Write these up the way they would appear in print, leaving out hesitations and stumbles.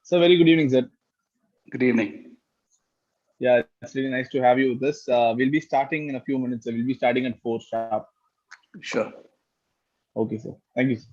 So very good evening, sir. Good evening. Yeah, it's really nice to have you with us. We'll be starting in a few minutes. We'll be starting at 4 sharp. Sure. Okay, sir. Thank you, sir.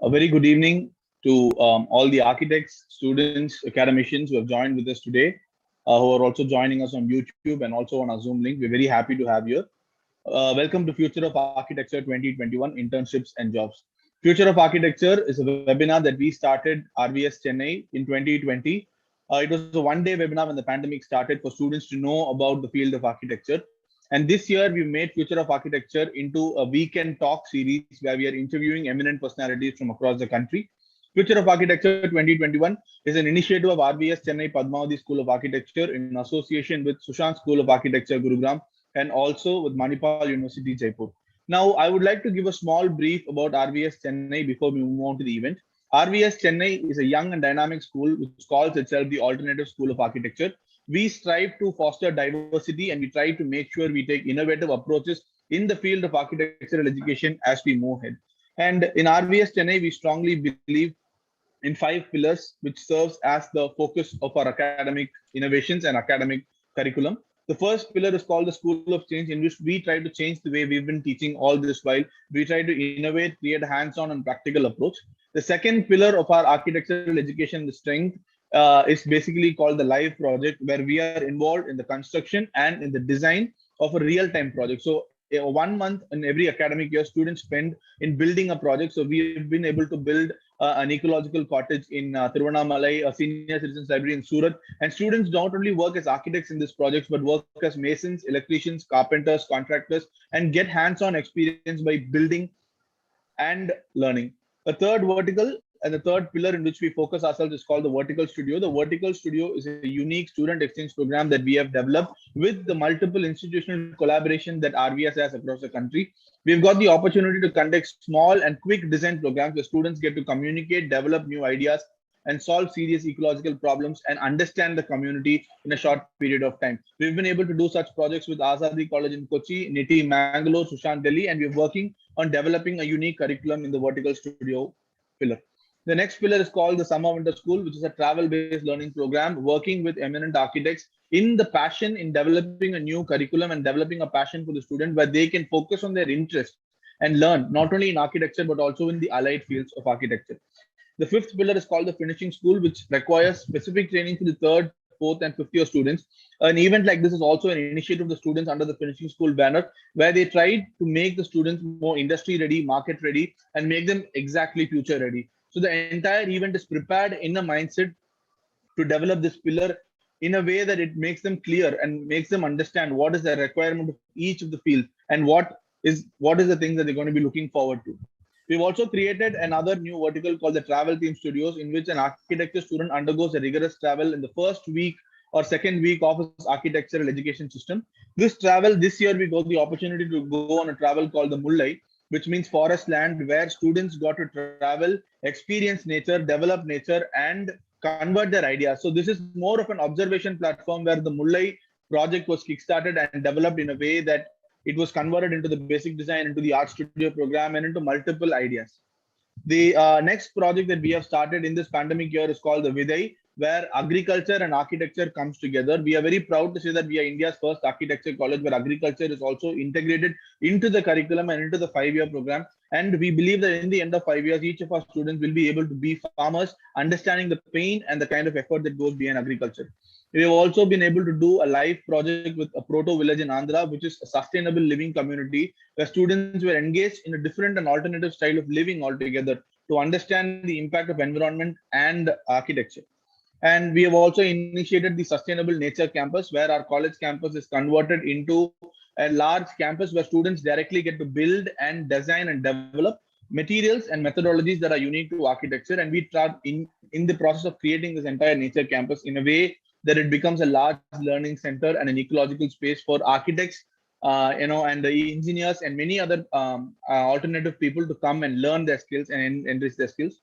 A very good evening to all the architects, students, academicians who have joined with us today, who are also joining us on YouTube and also on our Zoom link. We're very happy to have you. Welcome to Future of Architecture 2021 Internships and Jobs. Future of Architecture is a webinar that we started RVS Chennai in 2020. It was a one-day webinar when the pandemic started for students to know about the field of architecture. And this year, we made Future of Architecture into a weekend talk series where we are interviewing eminent personalities from across the country. Future of Architecture 2021 is an initiative of RVS Chennai Padmavathy School of Architecture in association with Sushant School of Architecture, Gurugram, and also with Manipal University, Jaipur. Now, I would like to give a small brief about RVS Chennai before we move on to the event. RVS Chennai is a young and dynamic school which calls itself the Alternative School of Architecture. We strive to foster diversity and we try to make sure we take innovative approaches in the field of architectural education as we move ahead. And in RVS Chennai, we strongly believe in 5 pillars, which serves as the focus of our academic innovations and academic curriculum. The first pillar is called the School of Change, in which we try to change the way we've been teaching all this while. We try to innovate, create a hands-on and practical approach. The second pillar of our architectural education, the strength, is basically called the live project, where we are involved in the construction and in the design of a real-time project. So 1 month in every academic year, students spend in building a project. So we've been able to build an ecological cottage in Tiruvannamalai, a senior citizens library in Surat. And students not only work as architects in this project, but work as masons, electricians, carpenters, contractors, and get hands-on experience by building and learning. A third vertical and the third pillar in which we focus ourselves is called the Vertical Studio. The Vertical Studio is a unique student exchange program that we have developed with the multiple institutional collaboration that RVS has across the country. We've got the opportunity to conduct small and quick design programs where students get to communicate, develop new ideas, and solve serious ecological problems and understand the community in a short period of time. We've been able to do such projects with Azadi College in Kochi, NITI Mangalore, Sushant Delhi, and we're working on developing a unique curriculum in the Vertical Studio pillar. The next pillar is called the Summer Winter School, which is a travel-based learning program working with eminent architects in the passion in developing a new curriculum and developing a passion for the student where they can focus on their interest and learn not only in architecture but also in the allied fields of architecture. The fifth pillar is called the Finishing School, which requires specific training for the third, fourth, and fifth year students. An event like this is also an initiative of the students under the Finishing School banner, where they tried to make the students more industry ready, market ready, and make them exactly future ready. So the entire event is prepared in a mindset to develop this pillar in a way that it makes them clear and makes them understand what is the requirement of each of the field and what is the thing that they're going to be looking forward to. We've also created another new vertical called the Travel Theme Studios, in which an architecture student undergoes a rigorous travel in the first week or second week of his architectural education system. This year, we got the opportunity to go on a travel called the Mullai, which means forest land, where students got to travel, experience nature, develop nature, and convert their ideas. So this is more of an observation platform where the Mullai project was kickstarted and developed in a way that it was converted into the basic design, into the art studio program, and into multiple ideas. The next project that we have started in this pandemic year is called the Viday, where agriculture and architecture comes together. We are very proud to say that we are India's first architecture college where agriculture is also integrated into the curriculum and into the 5-year program. And we believe that in the end of 5 years, each of our students will be able to be farmers, understanding the pain and the kind of effort that goes behind agriculture. We have also been able to do a live project with a proto village in Andhra, which is a sustainable living community where students were engaged in a different and alternative style of living altogether to understand the impact of environment and architecture. And we have also initiated the Sustainable Nature Campus, where our college campus is converted into a large campus where students directly get to build and design and develop materials and methodologies that are unique to architecture. And we try in the process of creating this entire nature campus in a way that it becomes a large learning center and an ecological space for architects, and the engineers and many other alternative people to come and learn their skills and enrich their skills.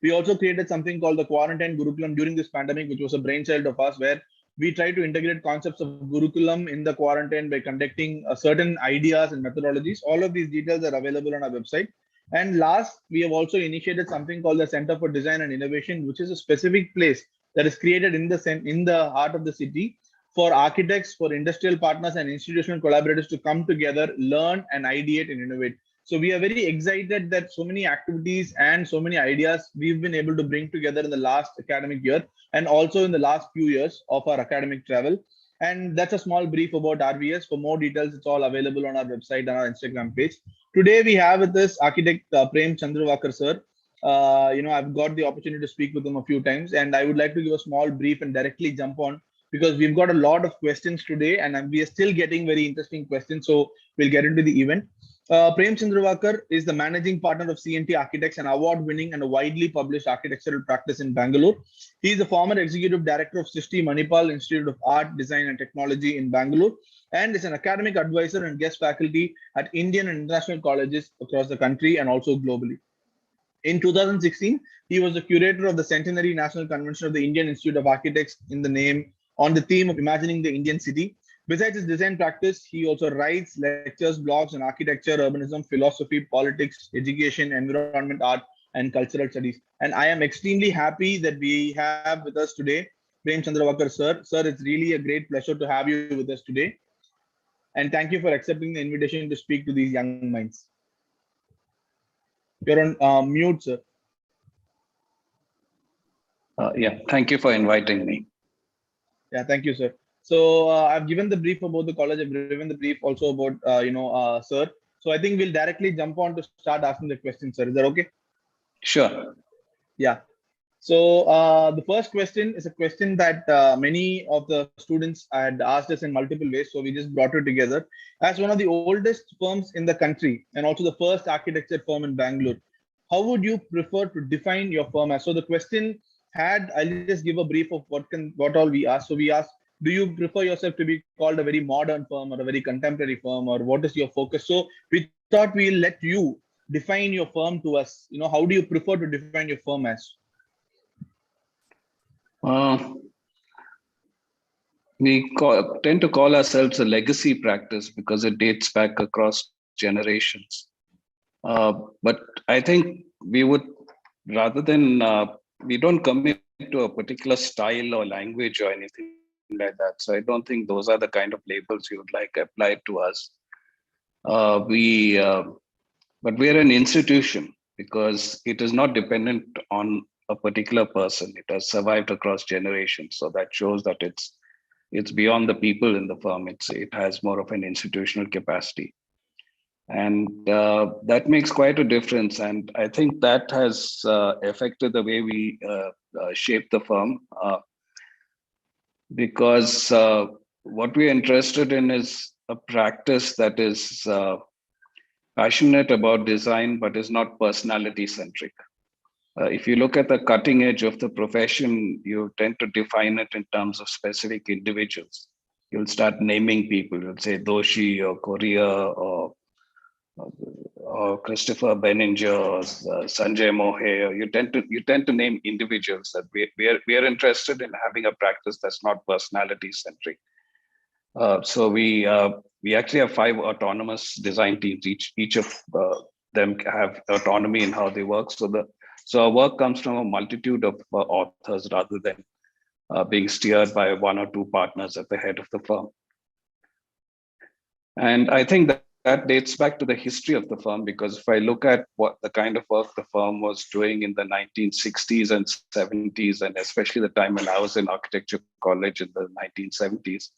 We also created something called the Quarantine Gurukulam during this pandemic, which was a brainchild of us, where we try to integrate concepts of Gurukulam in the quarantine by conducting certain ideas and methodologies. All of these details are available on our website. And last, we have also initiated something called the Center for Design and Innovation, which is a specific place that is created in the heart of the city for architects, for industrial partners, and institutional collaborators to come together, learn, and ideate and innovate. So we are very excited that so many activities and so many ideas we've been able to bring together in the last academic year and also in the last few years of our academic travel. And that's a small brief about RVS. For more details, it's all available on our website and our Instagram page. Today we have with us architect Prem Chandavarkar sir. I've got the opportunity to speak with him a few times, and I would like to give a small brief and directly jump on because we've got a lot of questions today, and we are still getting very interesting questions. So we'll get into the event. Prem Chandavarkar is the managing partner of CNT Architects, an award-winning and a widely published architectural practice in Bangalore. He is the former executive director of SISTI Manipal Institute of Art, Design and Technology in Bangalore, and is an academic advisor and guest faculty at Indian and international colleges across the country and also globally. In 2016, he was the curator of the Centenary National Convention of the Indian Institute of Architects on the theme of imagining the Indian city. Besides his design practice, he also writes lectures, blogs on architecture, urbanism, philosophy, politics, education, environment, art, and cultural studies. And I am extremely happy that we have with us today Prem Chandavarkar sir. Sir, it's really a great pleasure to have you with us today. And thank you for accepting the invitation to speak to these young minds. You're on mute, sir. Yeah, thank you for inviting me. Yeah, thank you, sir. So I've given the brief about the college. I've given the brief also about sir. So I think we'll directly jump on to start asking the questions, sir. Is that okay? Sure. Yeah. So the first question is a question that many of the students had asked us in multiple ways. So we just brought it together. As one of the oldest firms in the country and also the first architecture firm in Bangalore, how would you prefer to define your firm as? So the question I'll just give a brief of what all we asked. So we asked, do you prefer yourself to be called a very modern firm or a very contemporary firm, or what is your focus? So we thought we'll let you define your firm to us. How do you prefer to define your firm as? We tend to call ourselves a legacy practice because it dates back across generations. But I think we would, rather than, we don't commit to a particular style or language or anything like that. So I don't think those are the kind of labels you would like applied to us. But we're an institution because it is not dependent on a particular person. It has survived across generations. So that shows that it's beyond the people in the firm. It has more of an institutional capacity. And that makes quite a difference. And I think that has affected the way we shape the firm. Because what we're interested in is a practice that is passionate about design, but is not personality centric. If you look at the cutting edge of the profession, you tend to define it in terms of specific individuals. You'll start naming people. You'll say Doshi or Korea or Christopher Benninger or Sanjay Mohe. You tend to name individuals that we are interested in having a practice that's not personality centric. So we actually have 5 autonomous design teams. Each of them have autonomy in how they work. So our work comes from a multitude of authors rather than being steered by 1 or 2 partners at the head of the firm. And I think that dates back to the history of the firm, because if I look at what the kind of work the firm was doing in the 1960s and 70s, and especially the time when I was in architecture college in the 1970s,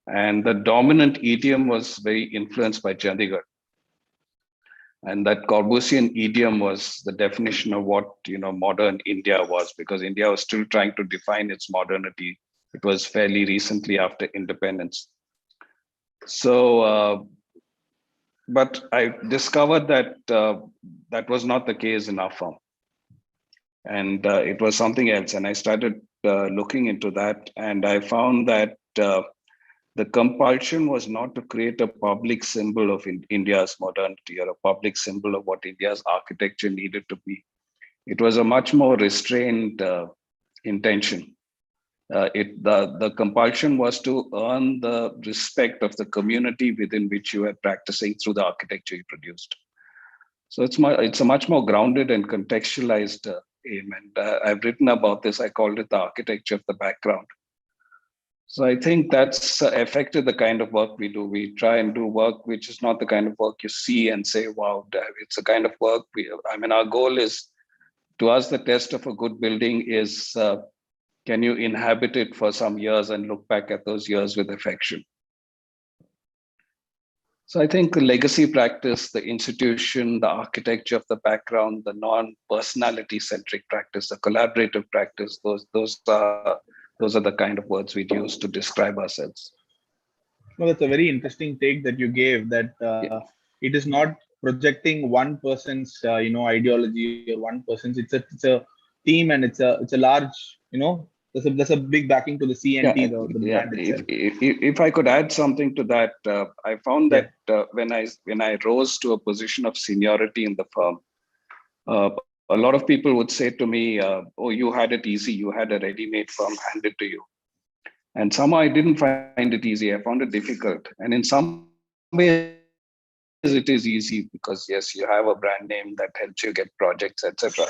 and the dominant idiom was very influenced by Chandigarh. And that Corbusian idiom was the definition of what modern India was, because India was still trying to define its modernity. It was fairly recently after independence. So, but I discovered that that was not the case in our firm, and it was something else. And I started looking into that, and I found that the compulsion was not to create a public symbol of India's modernity or a public symbol of what India's architecture needed to be. It was a much more restrained intention. The compulsion was to earn the respect of the community within which you were practicing through the architecture you produced. So it's a much more grounded and contextualized aim. And I've written about this. I called it the architecture of the background. So I think that's affected the kind of work we do. We try and do work which is not the kind of work you see and say, wow, it's the kind of work our goal is, to us, the test of a good building is, can you inhabit it for some years and look back at those years with affection? So I think the legacy practice, the institution, the architecture of the background, the non-personality centric practice, the collaborative practice, those are the kind of words we'd use to describe ourselves. No, that's a very interesting take that you gave. That Yeah. it is not projecting one person's ideology or one person's. It's a team, and it's a large, there's a big backing to the CNT, Yeah, the yeah. brand If, itself. if I could add something to that, I found Yeah. that when I rose to a position of seniority in the firm, a lot of people would say to me, "Oh, you had it easy. You had a ready-made firm handed to you." And somehow I didn't find it easy. I found it difficult. And in some ways, it is easy because yes, you have a brand name that helps you get projects, etc.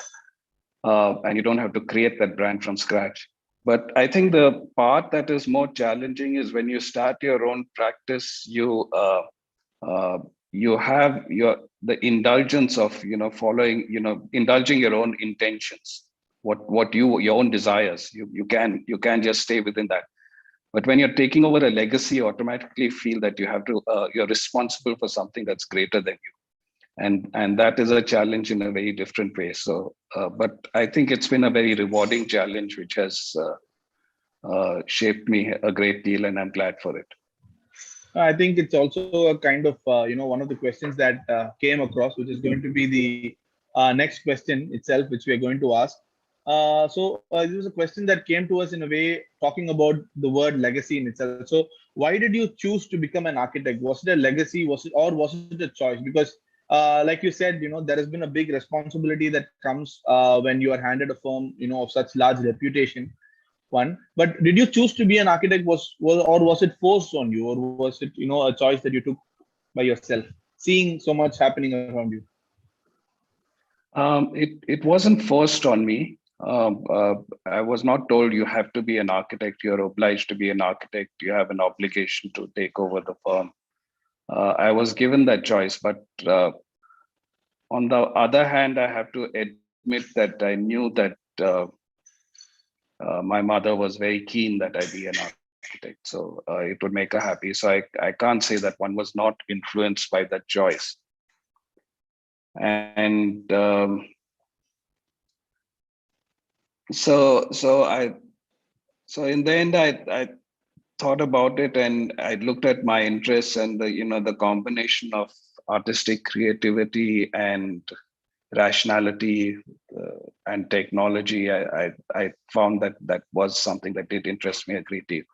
And you don't have to create that brand from scratch. But I think the part that is more challenging is when you start your own practice, you have the indulgence of following, indulging your own intentions, your own desires. You can just stay within that. But when you're taking over a legacy, you automatically feel that you're responsible for something that's greater than you, and that is a challenge in a very different way. So, but I think it's been a very rewarding challenge, which has shaped me a great deal, and I'm glad for it. I think it's also a kind of one of the questions that came across, which is going to be the next question itself, which we are going to ask. This was a question that came to us in a way talking about the word legacy in itself. So why did you choose to become an architect? Was it a legacy? Was it a choice? Because like you said, there has been a big responsibility that comes when you are handed a firm, of such large reputation. One, but did you choose to be an architect? Or was it forced on you, or was it a choice that you took by yourself, seeing so much happening around you? It wasn't forced on me. I was not told you have to be an architect. You're obliged to be an architect. You have an obligation to take over the firm. I was given that choice, but on the other hand, I have to admit that I knew that my mother was very keen that I be an architect, so it would make her happy. So I can't say that one was not influenced by that choice. And so in the end, I thought about it, and I looked at my interests and the combination of artistic creativity and rationality and technology. I found that was something that did interest me a great deal.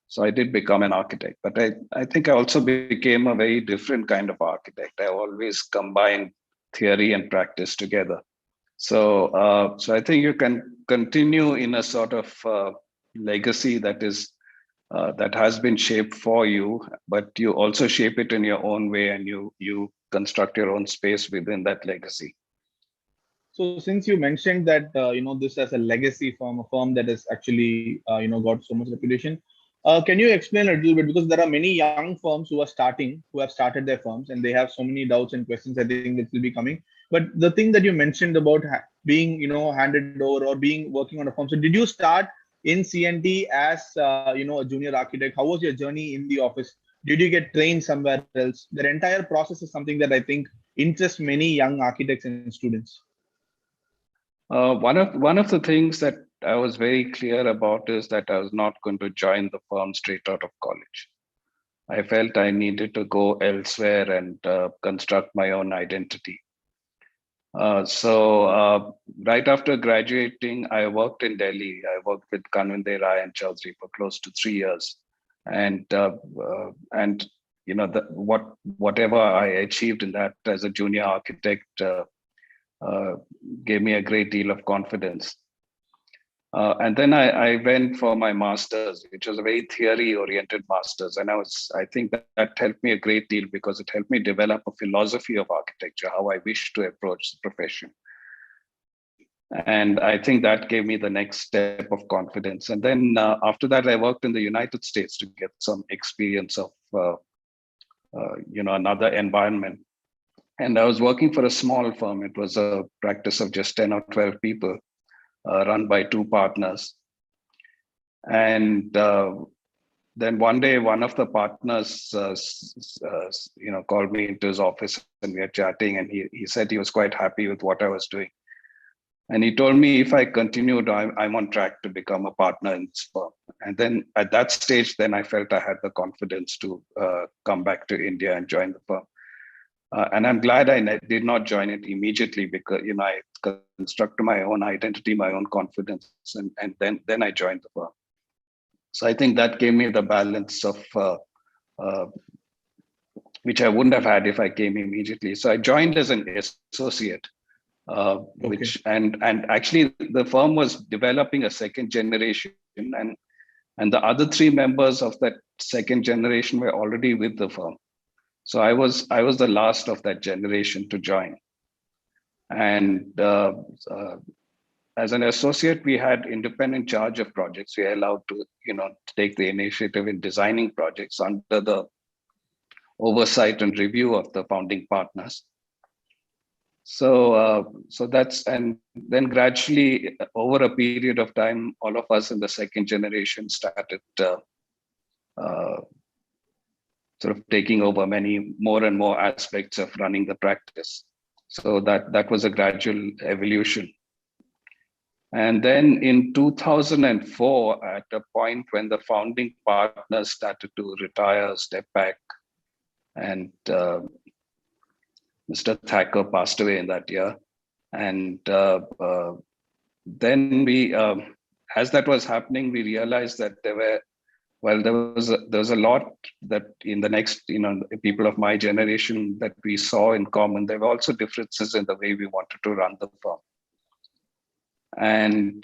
So I did become an architect, but I think I also became a very different kind of architect. I always combine theory and practice together. So I think you can continue in a sort of legacy that has been shaped for you, but you also shape it in your own way, and you construct your own space within that legacy. So since you mentioned that this as a legacy firm, a firm that has actually got so much reputation, can you explain a little bit, because there are many young firms who have started their firms, and they have so many doubts and questions, I think, that will be coming. But the thing that you mentioned about being handed over or being working on a firm, so did you start in CNT as a junior architect? How was your journey in the office? Did you get trained somewhere else? The entire process is something that I think interests many young architects and students. One of the things that I was very clear about is that I was not going to join the firm straight out of college. I felt I needed to go elsewhere and construct my own identity. So right after graduating, I worked in Delhi. I worked with Kanwinde Rai and Chaudhary for close to 3 years, and whatever I achieved in that as a junior architect uh, gave me a great deal of confidence. And then I went for my master's, which was a very theory-oriented master's, and I think that helped me a great deal because it helped me develop a philosophy of architecture, how I wish to approach the profession. And I think that gave me the next step of confidence. And then after that, I worked in the United States to get some experience of another environment. And I was working for a small firm. It was a practice of just 10 or 12 people, run by two partners. And then one day, one of the partners, called me into his office, and we were chatting. And he said he was quite happy with what I was doing. And he told me if I continued, I'm on track to become a partner in this firm. And then at that stage, then I felt I had the confidence to come back to India and join the firm. And I'm glad I did not join it immediately, because I constructed my own identity, my own confidence, and then I joined the firm. So I think that gave me the balance of which I wouldn't have had if I came immediately. So I joined as an associate, which and actually the firm was developing a second generation, and the other three members of that second generation were already with the firm. So I was the last of that generation to join. And as an associate, we had independent charge of projects. We are allowed to, take the initiative in designing projects under the oversight and review of the founding partners. So that's, and then gradually over a period of time, all of us in the second generation started sort of taking over many more and more aspects of running the practice. So that was a gradual evolution. And then in 2004, at a point when the founding partners started to retire, step back, and Mr. Thacker passed away in that year. And then we, as that was happening, we realized that there was a lot that in the next, people of my generation that we saw in common. There were also differences in the way we wanted to run the firm. And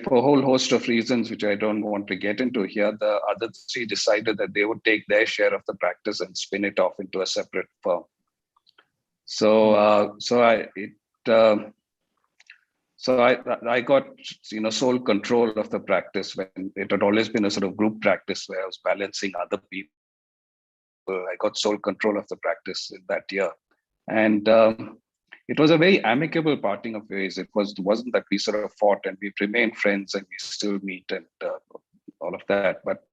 for a whole host of reasons, which I don't want to get into here, the other three decided that they would take their share of the practice and spin it off into a separate firm. So I got sole control of the practice, when it had always been a sort of group practice where I was balancing other people. I got sole control of the practice in that year, and it was a very amicable parting of ways. It wasn't that we sort of fought, and we've remained friends and we still meet and all of that. But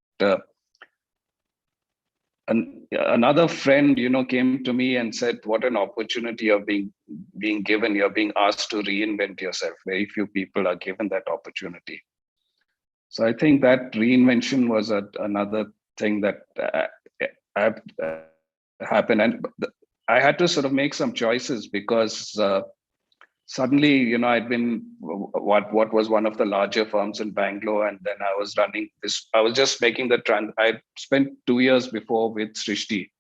another friend, came to me and said, "What an opportunity you're being given. You're being asked to reinvent yourself. Very few people are given that opportunity." So I think that reinvention was another thing that happened, and I had to sort of make some choices, because suddenly, I'd been what was one of the larger firms in Bangalore, and then I was running this. I was just making the I spent 2 years before with Srishti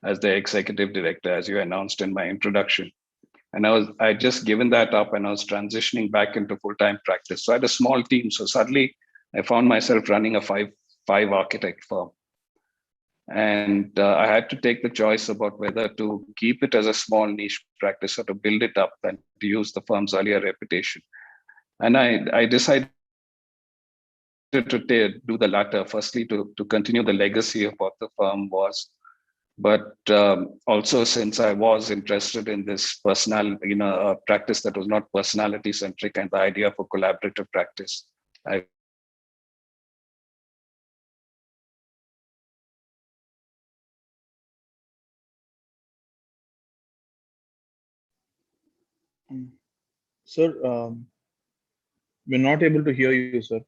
as the executive director, as you announced in my introduction, and I'd just given that up, and I was transitioning back into full-time practice. So I had a small team. So suddenly, I found myself running a five architect firm. And I had to take the choice about whether to keep it as a small niche practice or to build it up and to use the firm's earlier reputation. And I decided to do the latter, firstly, to continue the legacy of what the firm was. But also, since I was interested in this practice that was not personality centric, and the idea of a collaborative practice, Sir, we're not able to hear you, sir.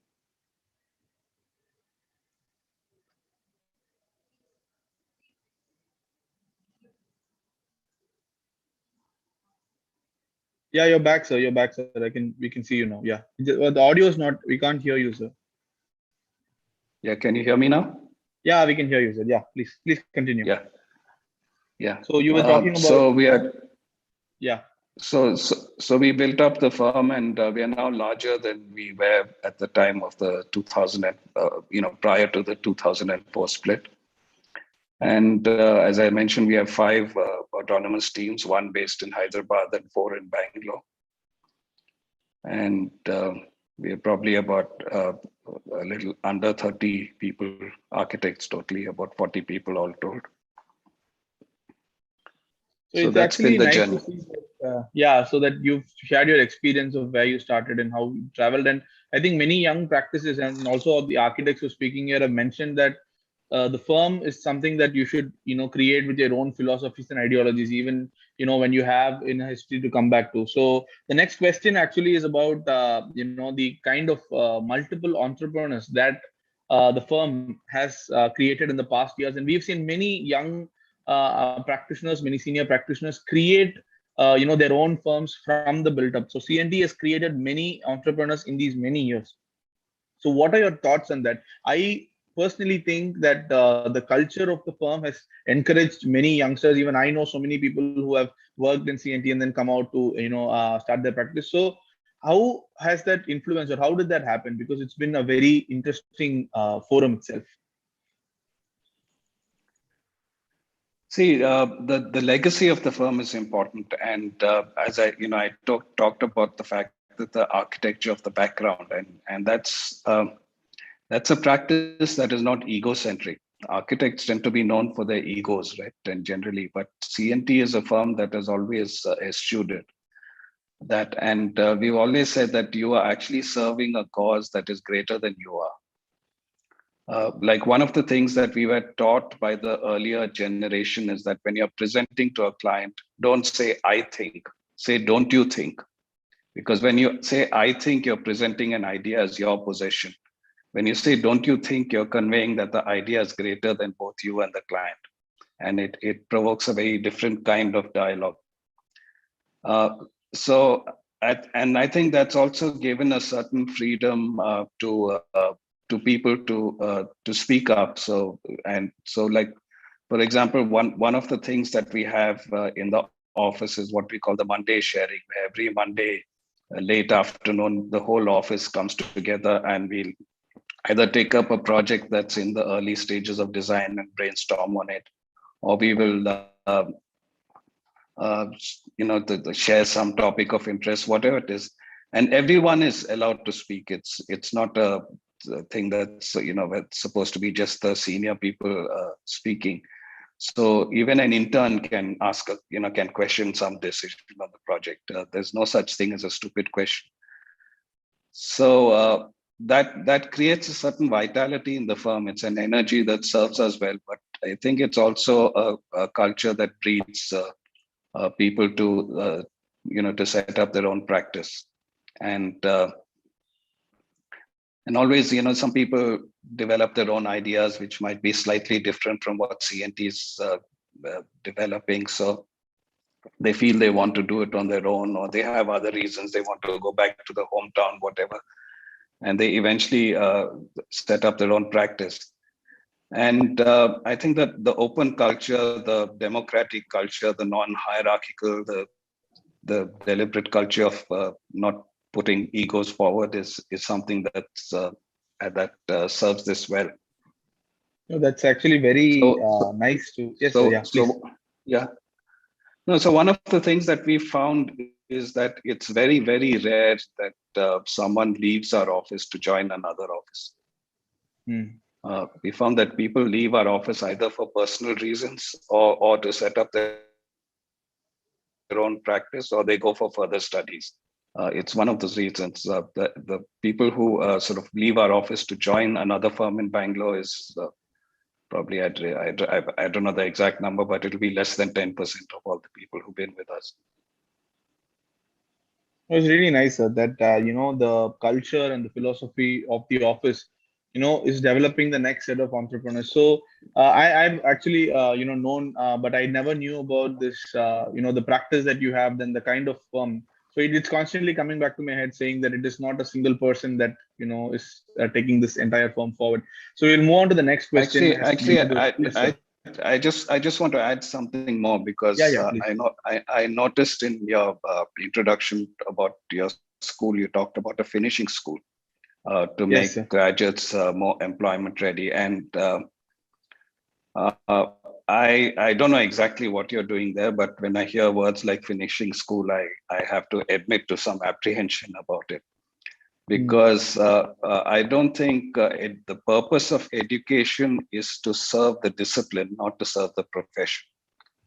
Yeah, you're back, sir. You're back, sir. We can see you now. Yeah. The audio is not, we can't hear you, sir. Yeah, can you hear me now? Yeah, we can hear you, sir. Yeah, please continue. Yeah. So you were talking about. So we are. Yeah. So we built up the firm, and we are now larger than we were at the time of the 2000, prior to the 2004 split. And as I mentioned, we have 5 autonomous teams, 1 based in Hyderabad and 4 in Bangalore. And we're probably about a little under 30 people, architects totally, about 40 people all told. So So it's that's been actually the nice to journey. see that, yeah, so that you've shared your experience of where you started and how you traveled. And I think many young practices and also the architects who are speaking here have mentioned that the firm is something that you should, create with your own philosophies and ideologies, even, when you have in a history to come back to. So the next question actually is about, the kind of multiple entrepreneurs that the firm has created in the past years. And we've seen many young practitioners, many senior practitioners create their own firms from the build up. So CNT has created many entrepreneurs in these many years. So what are your thoughts on that? I personally think that the culture of the firm has encouraged many youngsters. Even I know so many people who have worked in CNT and then come out to start their practice. So how has that influenced, or how did that happen? Because it's been a very interesting forum itself. See, the legacy of the firm is important, and as I talked about the fact that the architecture of the background, and that's a practice that is not egocentric. Architects tend to be known for their egos, right? And generally, but CNT is a firm that has always eschewed it. That, and we've always said that you are actually serving a cause that is greater than you are. Like one of the things that we were taught by the earlier generation is that when you're presenting to a client, don't say, I think, say, don't you think? Because when you say, I think, you're presenting an idea as your possession. When you say, don't you think, you're conveying that the idea is greater than both you and the client. And it provokes a very different kind of dialogue. Uh, so, and I think that's also given a certain freedom to people to speak up. So, and so, like, for example, one of the things that we have in the office is what we call the Monday sharing, where every Monday late afternoon the whole office comes together and we'll either take up a project that's in the early stages of design and brainstorm on it, or we will share some topic of interest, whatever it is, and everyone is allowed to speak. It's not a thing that's it's supposed to be just the senior people speaking. So even an intern can ask can question some decision on the project. There's no such thing as a stupid question. So that creates a certain vitality in the firm. It's an energy that serves us well, but I think it's also a culture that breeds people to to set up their own practice. And always, some people develop their own ideas which might be slightly different from what CNT is developing. So they feel they want to do it on their own, or they have other reasons, they want to go back to the hometown, whatever, and they eventually set up their own practice. And I think that the open culture, the democratic culture, the non-hierarchical, the deliberate culture of not putting egos forward is something that serves this well. No, that's actually very So nice to. Yes, sir. so Yeah, please. so yeah. No, so one of the things that we found is that it's very, very rare that someone leaves our office to join another office. Hmm. We found that people leave our office either for personal reasons or to set up their own practice, or they go for further studies. It's one of those reasons. The people who sort of leave our office to join another firm in Bangalore is probably, I don't know the exact number, but it'll be less than 10% of all the people who've been with us. It was really nice, sir, that the culture and the philosophy of the office, is developing the next set of entrepreneurs. So I've actually known, but I never knew about this. The practice that you have, then the kind of so it's constantly coming back to my head, saying that it is not a single person that is taking this entire firm forward. So we'll move on to the next question. Actually, As actually, yes, sir. I just want to add something more, Yeah, because yeah, please. I noticed in your introduction about your school, you talked about a finishing school to make Yes, sir. graduates more employment ready, and I don't know exactly what you're doing there, but when I hear words like finishing school, I have to admit to some apprehension about it, because I don't think the purpose of education is to serve the discipline, not to serve the profession.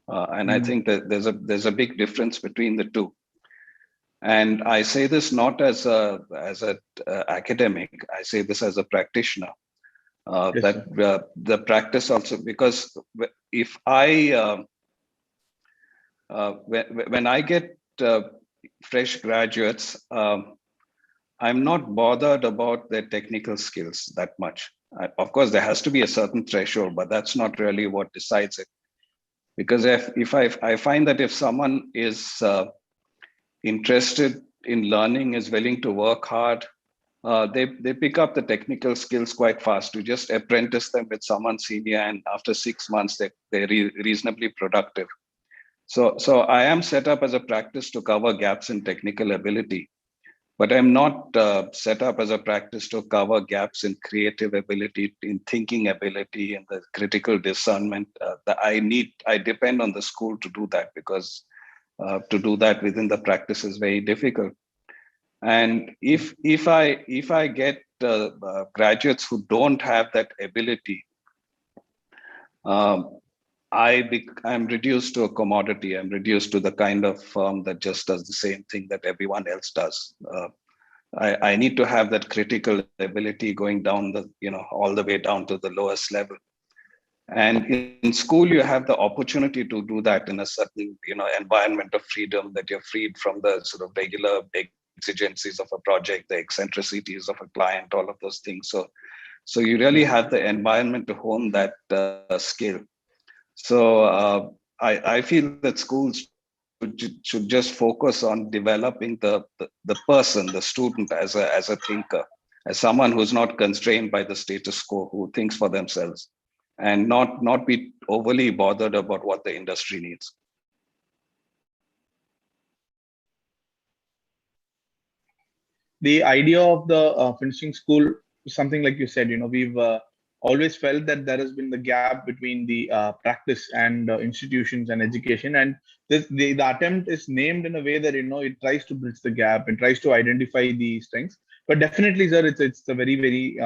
And I think that there's a big difference between the two. And I say this not as a academic. I say this as a practitioner. Yes, That sir. the practice also, because if I when I get fresh graduates, I'm not bothered about their technical skills that much. Of course, there has to be a certain threshold, but that's not really what decides it. Because if I find that if someone is interested in learning, is willing to work hard, they pick up the technical skills quite fast. To just apprentice them with someone senior, and after 6 months, they're reasonably productive. So I am set up as a practice to cover gaps in technical ability, but I'm not set up as a practice to cover gaps in creative ability, in thinking ability, in the critical discernment. That I depend on the school to do that, because to do that within the practice is very difficult. And if I get graduates who don't have that ability, um, I'm reduced to a commodity. I'm reduced to the kind of firm that just does the same thing that everyone else does. I need to have that critical ability going down all the way down to the lowest level. And in school, you have the opportunity to do that in a certain environment of freedom, that you're freed from the sort of regular exigencies of a project, the eccentricities of a client, all of those things. So you really have the environment to hone that skill. So I feel that schools should just focus on developing the person, the student, as a thinker, as someone who's not constrained by the status quo, who thinks for themselves, and not be overly bothered about what the industry needs. The idea of the finishing school is something like you said. We've always felt that there has been the gap between the practice and institutions and education, and the attempt is named in a way that it tries to bridge the gap and tries to identify the strengths. But definitely, sir, it's a very very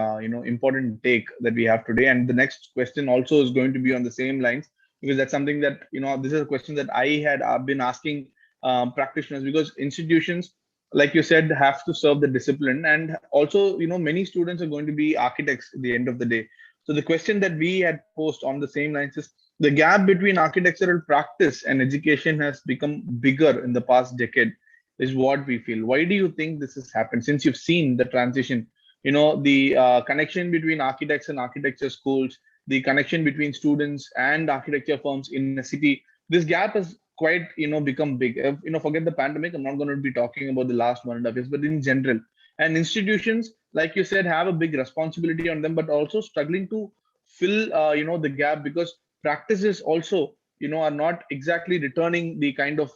important take that we have today. And the next question also is going to be on the same lines, because that's something that this is a question that I had been asking practitioners, because institutions, like you said, have to serve the discipline. And also, many students are going to be architects at the end of the day. So the question that we had posed on the same lines is, the gap between architectural practice and education has become bigger in the past decade, is what we feel. Why do you think this has happened, since you've seen the transition? The connection between architects and architecture schools, the connection between students and architecture firms in a city, this gap has quite become big. Forget the pandemic, I'm not going to be talking about the last 1.5 years, but in general. And institutions, like you said, have a big responsibility on them, but also struggling to fill the gap, because practices also are not exactly returning the kind of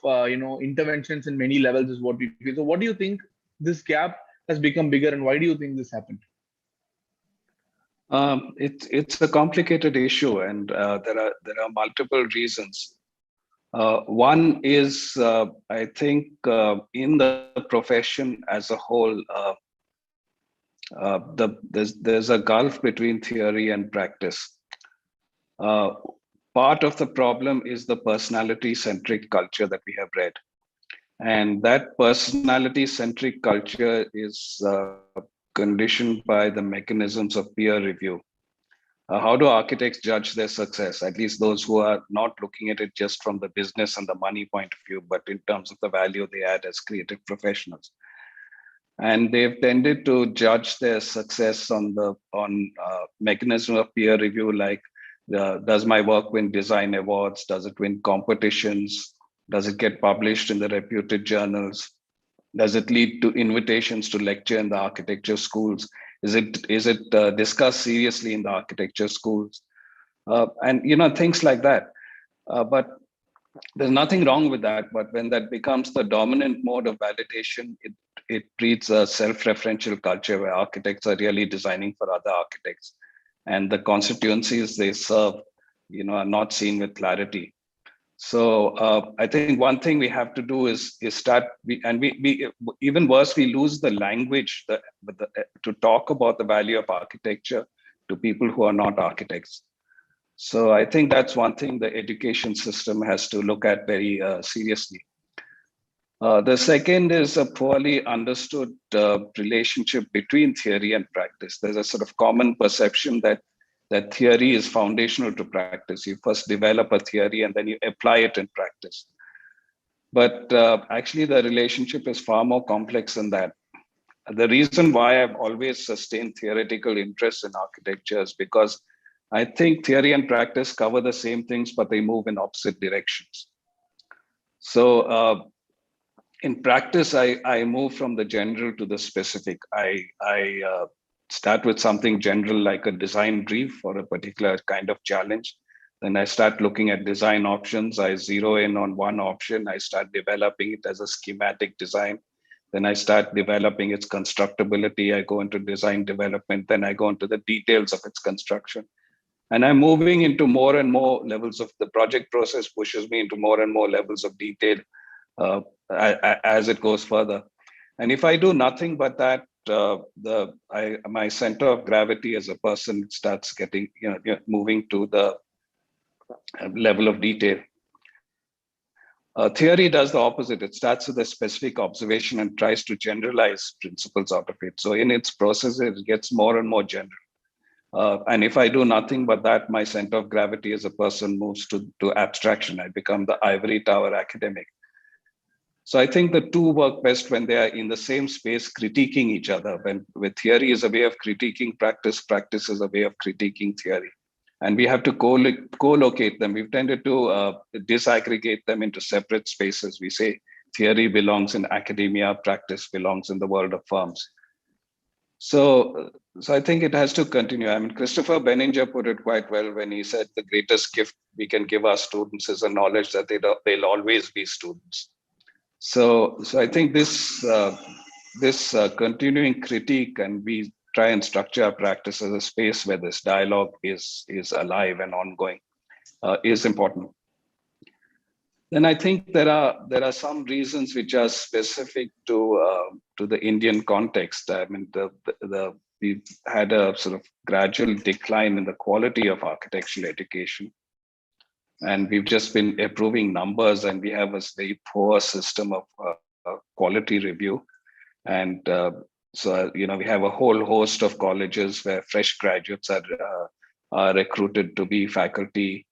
interventions in many levels, is what we feel. So what do you think, this gap has become bigger, and why do you think this happened? It's a complicated issue, and there are multiple reasons. One is, I think, in the profession as a whole, there's a gulf between theory and practice. Uh, Part of the problem is the personality-centric culture that we have read, and that personality-centric culture is conditioned by the mechanisms of peer review. How do architects judge their success? At least those who are not looking at it just from the business and the money point of view, but in terms of the value they add as creative professionals. And they've tended to judge their success on mechanism of peer review, like does my work win design awards? Does it win competitions? Does it get published in the reputed journals? Does it lead to invitations to lecture in the architecture schools? Is it discussed seriously in the architecture schools? And things like that. But there's nothing wrong with that. But when that becomes the dominant mode of validation, it breeds a self-referential culture where architects are really designing for other architects, and the constituencies they serve are not seen with clarity. So I think one thing we have to do is start, we even worse, we lose the language to talk about the value of architecture to people who are not architects. So I think that's one thing the education system has to look at very seriously. The second is a poorly understood relationship between theory and practice. There's a sort of common perception that theory is foundational to practice. You first develop a theory and then you apply it in practice. But actually, the relationship is far more complex than that. The reason why I've always sustained theoretical interest in architecture is because I think theory and practice cover the same things, but they move in opposite directions. So in practice, I move from the general to the specific. I start with something general like a design brief for a particular kind of challenge. Then I start looking at design options. I zero in on one option. I start developing it as a schematic design. Then I start developing its constructability. I go into design development. Then I go into the details of its construction. And I'm moving into more and more levels of the project process pushes me into more and more levels of detail as it goes further. And if I do nothing but that, my center of gravity as a person starts getting, moving to the level of detail. Theory does the opposite. It starts with a specific observation and tries to generalize principles out of it. So in its process, it gets more and more general. And if I do nothing but that, my center of gravity as a person moves to abstraction. I become the ivory tower academic. So I think the two work best when they are in the same space critiquing each other. When theory is a way of critiquing practice, practice is a way of critiquing theory. And we have to co-locate them. We've tended to disaggregate them into separate spaces. We say theory belongs in academia, practice belongs in the world of firms. So I think it has to continue. I mean, Christopher Benninger put it quite well when he said the greatest gift we can give our students is the knowledge that they'll always be students. So I think this continuing critique, and we try and structure our practice as a space where this dialogue is alive and ongoing, is important. Then I think there are some reasons which are specific to the Indian context. I mean, we've had a sort of gradual decline in the quality of architectural education. And we've just been approving numbers, and we have a very poor system of quality review. And so, we have a whole host of colleges where fresh graduates are recruited to be faculty.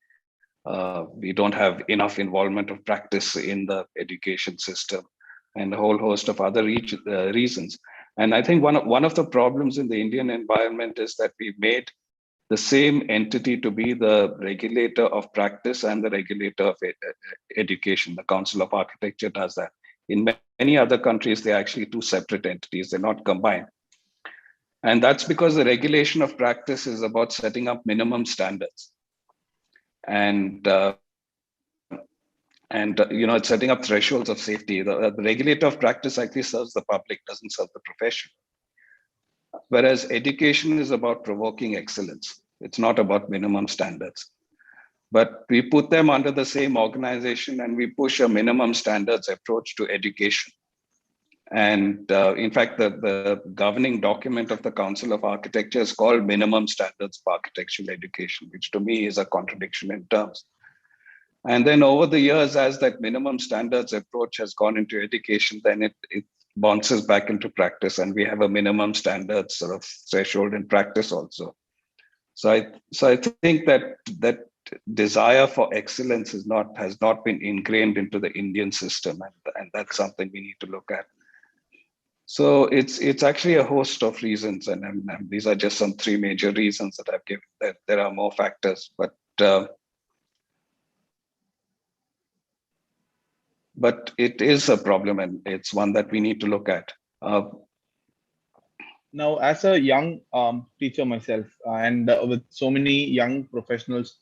We don't have enough involvement of practice in the education system, and a whole host of other reasons. And I think one of the problems in the Indian environment is that we've made the same entity to be the regulator of practice and the regulator of education. The Council of Architecture does that. In many other countries, they're actually two separate entities. They're not combined. And that's because the regulation of practice is about setting up minimum standards. And it's setting up thresholds of safety. The regulator of practice actually serves the public, doesn't serve the profession. Whereas education is about provoking excellence. It's not about minimum standards. But we put them under the same organization, and we push a minimum standards approach to education. And in fact, the governing document of the Council of Architecture is called Minimum Standards for Architectural Education, which to me is a contradiction in terms. And then over the years, as that minimum standards approach has gone into education, then it bounces back into practice, and we have a minimum standards sort of threshold in practice also. So I think that desire for excellence has not been ingrained into the Indian system, and that's something we need to look at. So it's actually a host of reasons, and these are just some three major reasons that I've given. That there are more factors, but it is a problem, and it's one that we need to look at. Now, as a young teacher myself, and with so many young professionals,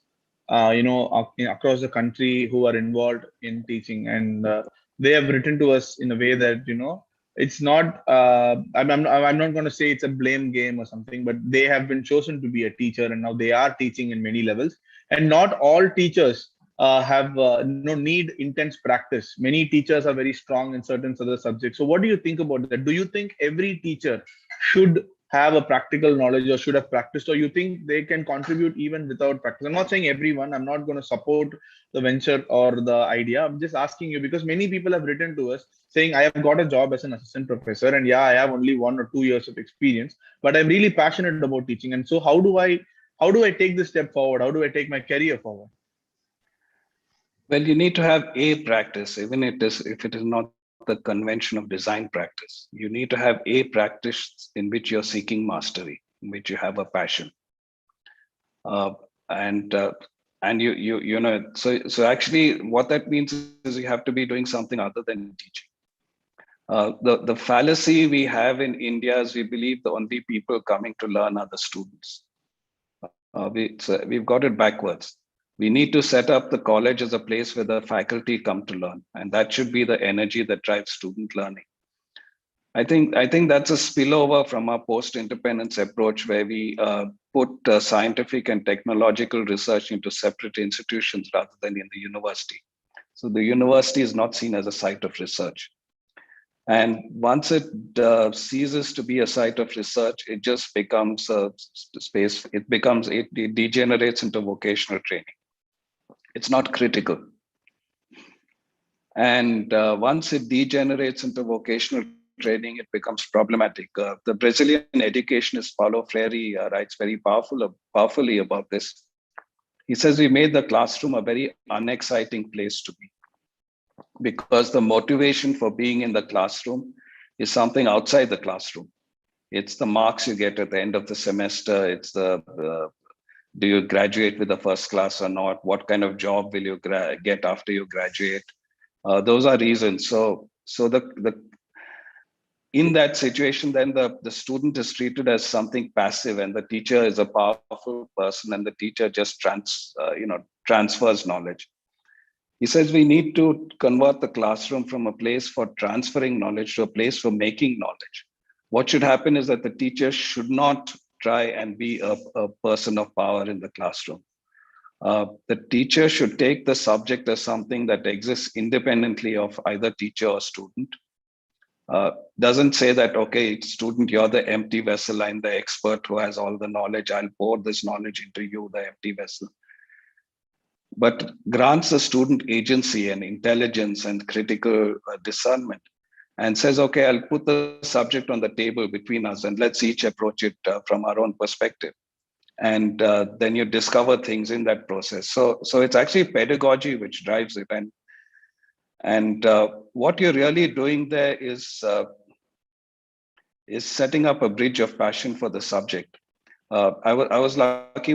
across the country who are involved in teaching, and they have written to us in a way that it's not I'm not going to say it's a blame game or something, but they have been chosen to be a teacher and now they are teaching in many levels. And not all teachers have no need intense practice. Many teachers are very strong in certain other subjects. So what do you think about that? Do you think every teacher should have a practical knowledge or should have practiced, or you think they can contribute even without practice? I'm not saying everyone, I'm not going to support the venture or the idea. I'm just asking you because many people have written to us saying, I have got a job as an assistant professor, and yeah, I have only 1 or 2 years of experience, but I'm really passionate about teaching. And so how do I take this step forward? How do I take my career forward? Well, you need to have a practice, even if it is not the convention of design practice. You need to have a practice in which you're seeking mastery, in which you have a passion, uh, and you know. So actually, what that means is you have to be doing something other than teaching. The fallacy we have in India is we believe the only people coming to learn are the students. We've got it backwards. We need to set up the college as a place where the faculty come to learn, and that should be the energy that drives student learning. I think that's a spillover from our post-independence approach, where we put scientific and technological research into separate institutions rather than in the university. So the university is not seen as a site of research. And once it ceases to be a site of research, it just becomes a space. It degenerates into vocational training. It's not critical. And once it degenerates into vocational training, it becomes problematic. The Brazilian educationist Paulo Freire writes very powerfully about this. He says we made the classroom a very unexciting place to be, because the motivation for being in the classroom is something outside the classroom. It's the marks you get at the end of the semester. It's the do you graduate with a first class or not? What kind of job will you get after you graduate? Those are reasons. So the in that situation, then the student is treated as something passive, and the teacher is a powerful person, and the teacher just transfers knowledge. He says we need to convert the classroom from a place for transferring knowledge to a place for making knowledge. What should happen is that the teacher should not try and be a person of power in the classroom. The teacher should take the subject as something that exists independently of either teacher or student. Doesn't say that, okay, student, you're the empty vessel, I'm the expert who has all the knowledge, I'll pour this knowledge into you, the empty vessel. But grants the student agency and intelligence and critical discernment, and says, okay, I'll put the subject on the table between us and let's each approach it from our own perspective. And then you discover things in that process. So it's actually pedagogy which drives it. And what you're really doing there is setting up a bridge of passion for the subject. I was lucky.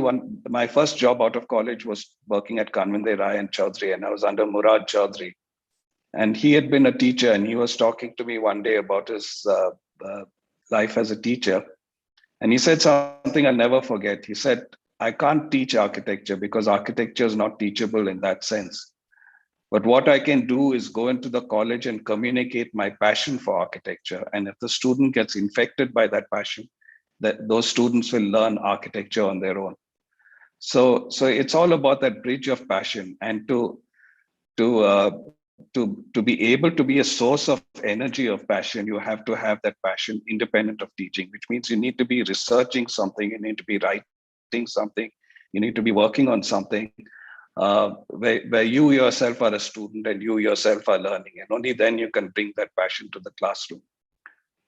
My first job out of college was working at Kanvinde Rai and Chaudhary, and I was under Murad Chaudhary. And he had been a teacher, and he was talking to me one day about his life as a teacher. And he said something I'll never forget. He said, I can't teach architecture because architecture is not teachable in that sense. But what I can do is go into the college and communicate my passion for architecture. And if the student gets infected by that passion, that those students will learn architecture on their own. So it's all about that bridge of passion, and to be able to be a source of energy of passion, you have to have that passion independent of teaching, which means you need to be researching something, you need to be writing something, you need to be working on something where you yourself are a student and you yourself are learning, and only then you can bring that passion to the classroom.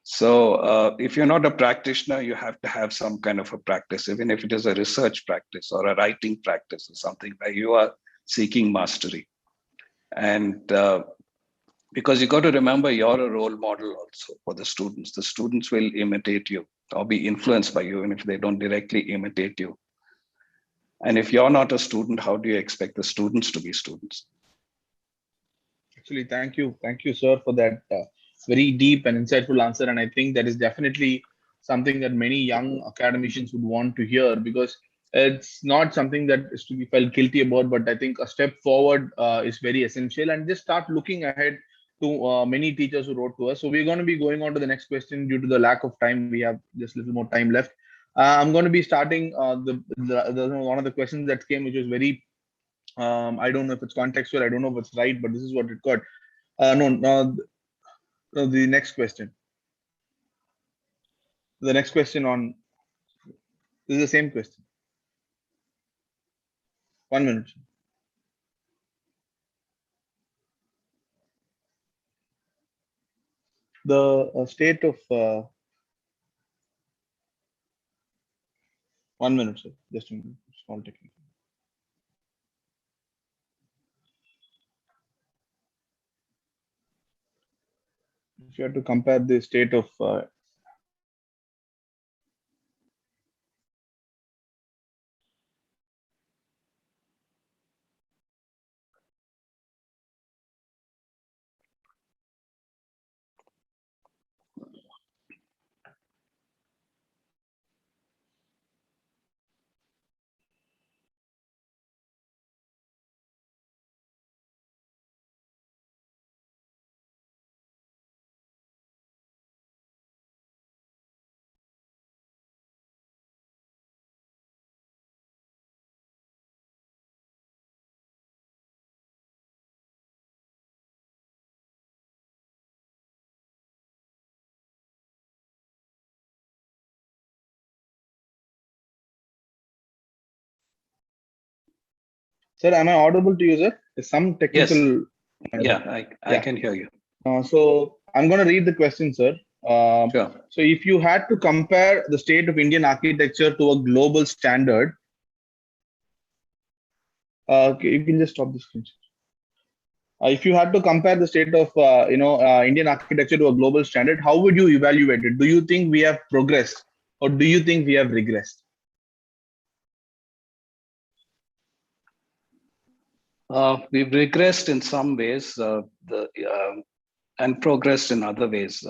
So if you're not a practitioner, you have to have some kind of a practice, even if it is a research practice or a writing practice or something where you are seeking mastery. And because you got to remember, you're a role model also for the students. The students will imitate you or be influenced by you, even if they don't directly imitate you. And if you're not a student, how do you expect the students to be students? Actually, thank you, sir, for that very deep and insightful answer. And I think that is definitely something that many young academicians would want to hear, because it's not something that is to be felt guilty about, but I think a step forward is very essential. And just start looking ahead to many teachers who wrote to us. So we're going to be going on to the next question due to the lack of time. We have just a little more time left. I'm going to be starting one of the questions that came, which was very, I don't know if it's contextual, I don't know if it's right, but this is what it got. No, the next question. The next question on, this is the same question. 1 minute. The state of 1 minute, sir. Just a minute. Small technical. If you have to compare the state of sir, am I audible to you, sir? There's some technical. Yes. I can hear you. So I'm going to read the question, sir. Sure. So if you had to compare the state of Indian architecture to a global standard, okay, you can just stop the screen. If you had to compare the state of Indian architecture to a global standard, how would you evaluate it? Do you think we have progressed, or do you think we have regressed? We've regressed in some ways, and progressed in other ways.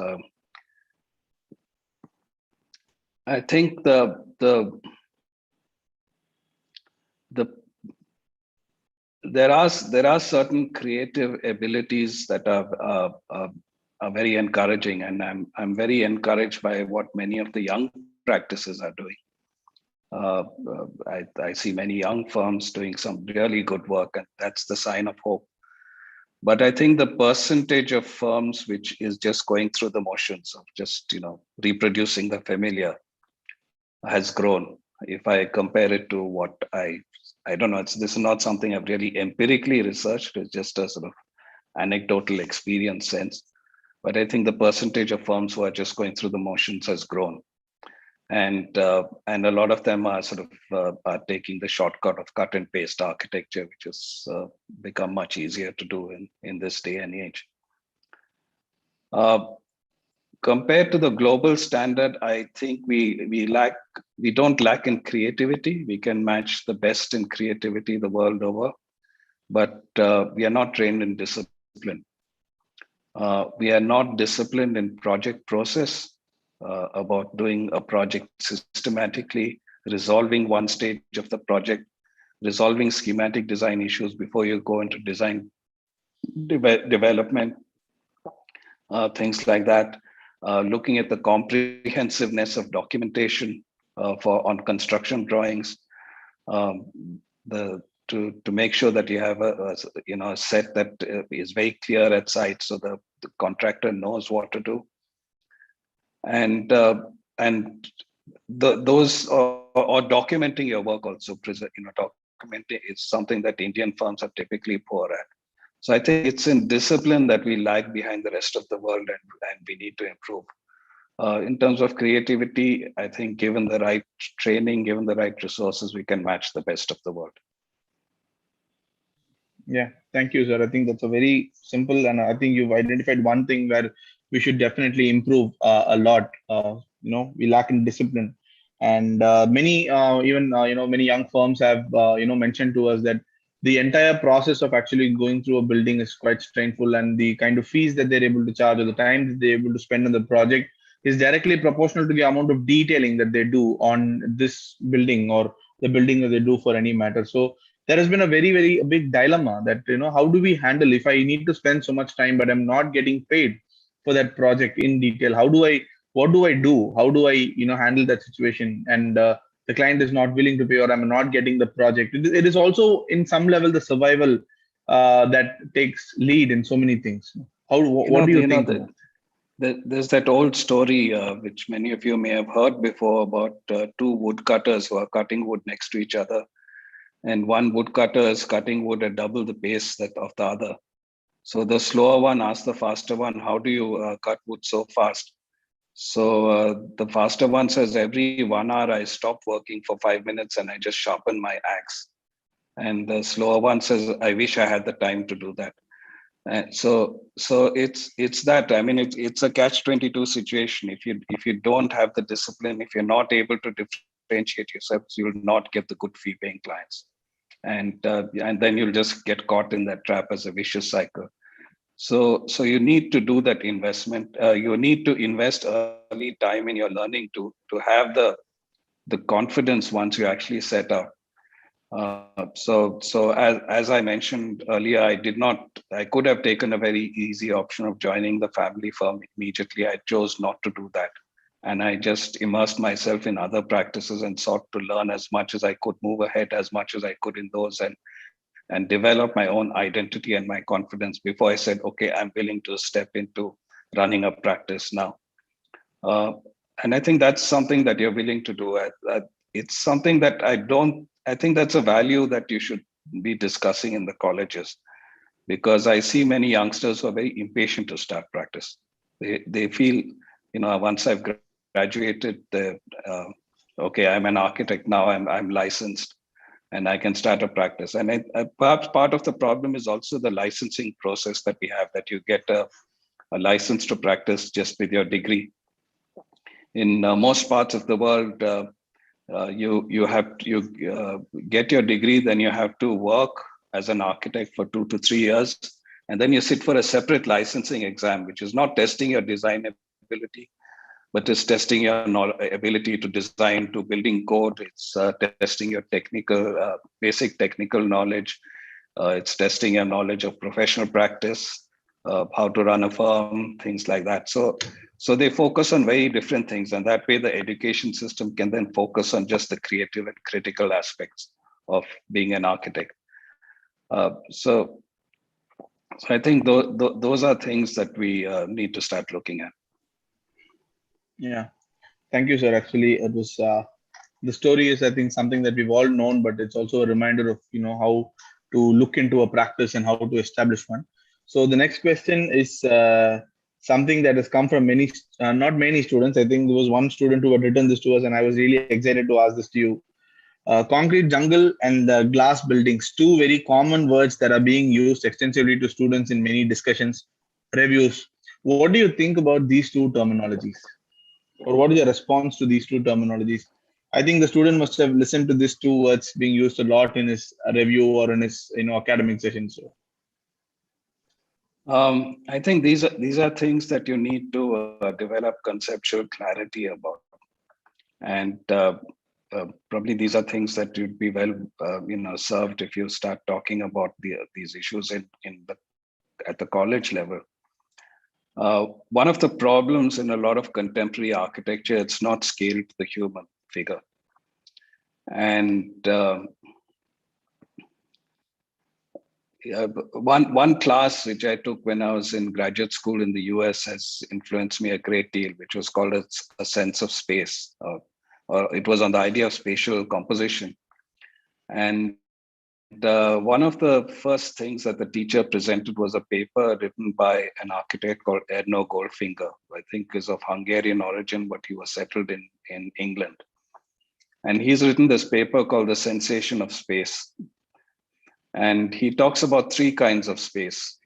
I think there are certain creative abilities that are very encouraging, and I'm very encouraged by what many of the young practices are doing. I see many young firms doing some really good work, and that's the sign of hope. But I think the percentage of firms which is just going through the motions of just reproducing the familiar has grown. If I compare it to what I don't know, this is not something I've really empirically researched. It's just a sort of anecdotal experience sense. But I think the percentage of firms who are just going through the motions has grown. And a lot of them are sort of are taking the shortcut of cut and paste architecture, which has become much easier to do in this day and age. Compared to the global standard, I think we don't lack in creativity. We can match the best in creativity the world over, but we are not trained in discipline. We are not disciplined in project process. About doing a project systematically, resolving one stage of the project, resolving schematic design issues before you go into design development, things like that. Looking at the comprehensiveness of documentation on construction drawings, to make sure that you have a set that is very clear at site, so the contractor knows what to do. And those or documenting your work also, documenting is something that Indian firms are typically poor at. So I think it's in discipline that we lag behind the rest of the world, and we need to improve. In terms of creativity, I think given the right training, given the right resources, we can match the best of the world. Yeah, thank you, sir. I think that's a very simple, and I think you've identified one thing where we should definitely improve a lot. We lack in discipline, and many many young firms have mentioned to us that the entire process of actually going through a building is quite strainful, and the kind of fees that they're able to charge, or the time that they're able to spend on the project, is directly proportional to the amount of detailing that they do on this building or the building that they do for any matter. So there has been a very, very big dilemma that, how do we handle if I need to spend so much time, but I'm not getting paid for that project in detail? What do I do? How do I, handle that situation? And the client is not willing to pay, or I'm not getting the project. It is also in some level the survival that takes lead in so many things. What do you think about? There's that old story which many of you may have heard before about two woodcutters who are cutting wood next to each other, and one woodcutter is cutting wood at double the pace of the other. So the slower one asks the faster one, "How do you cut wood so fast?" So the faster one says, "Every 1 hour I stop working for 5 minutes and I just sharpen my axe." And the slower one says, "I wish I had the time to do that." So it's that. I mean, it's a catch-22 situation. If you don't have the discipline, if you're not able to differentiate yourselves, you'll not get the good fee-paying clients, and then you'll just get caught in that trap as a vicious cycle. So you need to do that investment. You need to invest early time in your learning to have the confidence once you actually set up. So as I mentioned earlier, I could have taken a very easy option of joining the family firm immediately. I chose not to do that. And I just immersed myself in other practices and sought to learn as much as I could, move ahead as much as I could in those, and develop my own identity and my confidence before I said, okay, I'm willing to step into running a practice now. And I think that's something that you're willing to do. It's something that I think that's a value that you should be discussing in the colleges, because I see many youngsters who are very impatient to start practice. They feel, once I've graduated, okay, I'm an architect now, I'm licensed and I can start a practice. And perhaps part of the problem is also the licensing process that we have, that you get a license to practice just with your degree. In most parts of the world, you get your degree, then you have to work as an architect for 2 to 3 years, and then you sit for a separate licensing exam, which is not testing your design ability, but is testing your ability to design, to building code. It's testing your basic technical knowledge. It's testing your knowledge of professional practice, how to run a firm, things like that. So they focus on very different things, and that way the education system can then focus on just the creative and critical aspects of being an architect. So I think those are things that we need to start looking at. Yeah, thank you, sir. Actually, it was the story is, I think, something that we've all known, but it's also a reminder of how to look into a practice and how to establish one. So the next question is something that has come from not many students. I think there was one student who had written this to us, and I was really excited to ask this to you. Concrete jungle and glass buildings, two very common words that are being used extensively to students in many discussions, reviews. What do you think about these two terminologies? Or what is your response to these two terminologies? I think the student must have listened to these two words being used a lot in his review or in his academic sessions. So I think these are things that you need to develop conceptual clarity about, and probably these are things that you'd be well served if you start talking about these issues at the college level. One of the problems in a lot of contemporary architecture, it's not scaled to the human figure. And one class which I took when I was in graduate school in the US has influenced me a great deal, which was called a sense of space, or it was on the idea of spatial composition. And one of the first things that the teacher presented was a paper written by an architect called Erno Goldfinger, who I think is of Hungarian origin, but he was settled in England. And he's written this paper called The Sensation of Space. And he talks about three kinds of space.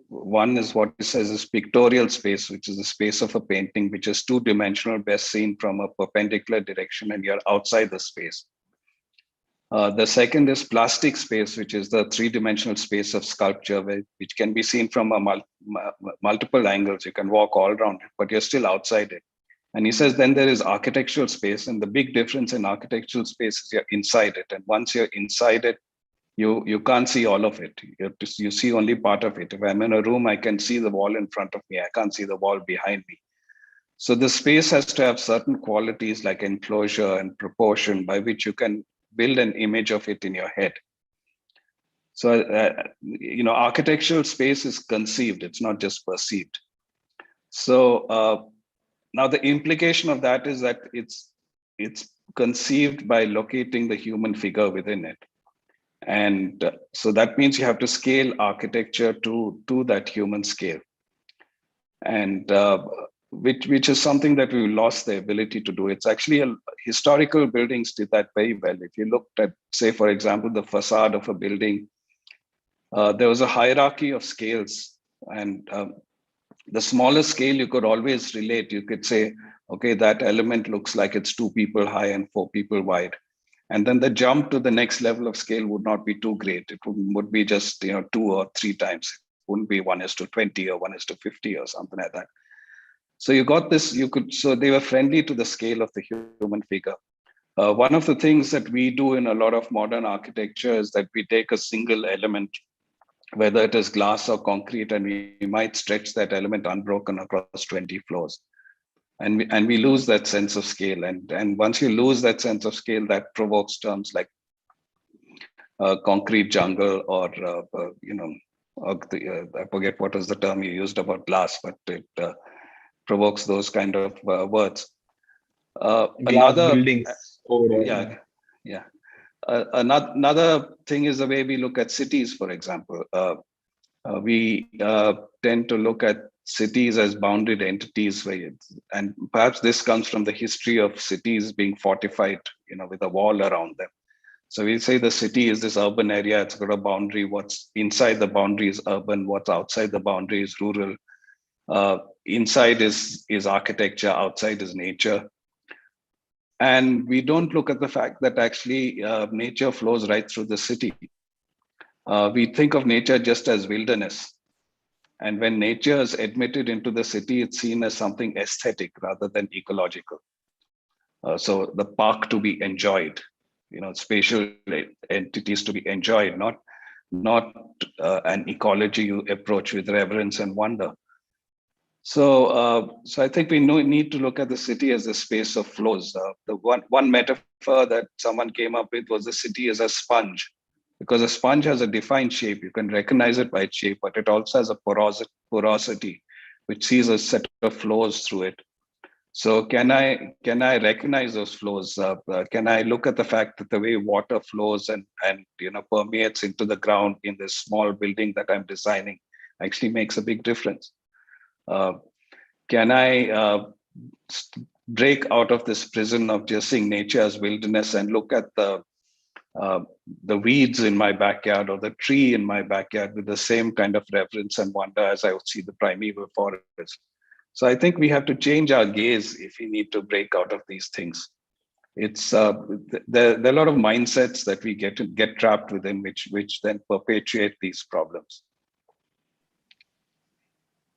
One is what he says is pictorial space, which is the space of a painting, which is two-dimensional, best seen from a perpendicular direction, and you're outside the space. The second is plastic space, which is the three-dimensional space of sculpture, which can be seen from multiple angles. You can walk all around it, but you're still outside it. And he says then there is architectural space, and the big difference in architectural space is you're inside it. And once you're inside it, you can't see all of it. You see only part of it. If I'm in a room, I can see the wall in front of me. I can't see the wall behind me. So the space has to have certain qualities like enclosure and proportion by which you can build an image of it in your head. So, architectural space is conceived, it's not just perceived. So now the implication of that is that it's conceived by locating the human figure within it. And so that means you have to scale architecture to that human scale. And which is something that we lost the ability to do. It's actually historical buildings did that very well. If you looked at, say, for example, the facade of a building, there was a hierarchy of scales, and the smaller scale you could always relate. You could say, okay, that element looks like it's 2 people high and 4 people wide. And then the jump to the next level of scale would not be too great. It would be just 2 or 3 times. It wouldn't be 1:20 or 1:50 or something like that. So you got this. So they were friendly to the scale of the human figure. One of the things that we do in a lot of modern architecture is that we take a single element, whether it is glass or concrete, and we might stretch that element unbroken across 20 floors. And we lose that sense of scale. And once you lose that sense of scale, that provokes terms like concrete jungle, or I forget what was the term you used about glass, but it provokes those kind of words. Glass buildings overall. Yeah. Another thing is the way we look at cities, for example. We tend to look at cities as bounded entities, and perhaps this comes from the history of cities being fortified, with a wall around them. So we say the city is this urban area, it's got a boundary. What's inside the boundary is urban, what's outside the boundary is rural. Inside is architecture, outside is nature. And we don't look at the fact that actually nature flows right through the city. We think of nature just as wilderness. And when nature is admitted into the city, it's seen as something aesthetic rather than ecological. So the park to be enjoyed, spatial entities to be enjoyed, not an ecology you approach with reverence and wonder. So I think we need to look at the city as a space of flows. The one metaphor that someone came up with was the city as a sponge, because a sponge has a defined shape. You can recognize it by its shape, but it also has a porosity, which sees a set of flows through it. So can I recognize those flows? Can I look at the fact that the way water flows and permeates into the ground in this small building that I'm designing actually makes a big difference? Can I break out of this prison of just seeing nature as wilderness and look at the weeds in my backyard or the tree in my backyard with the same kind of reverence and wonder as I would see the primeval forest? So I think we have to change our gaze if we need to break out of these things. It's there are a lot of mindsets that we get trapped within, which then perpetuate these problems.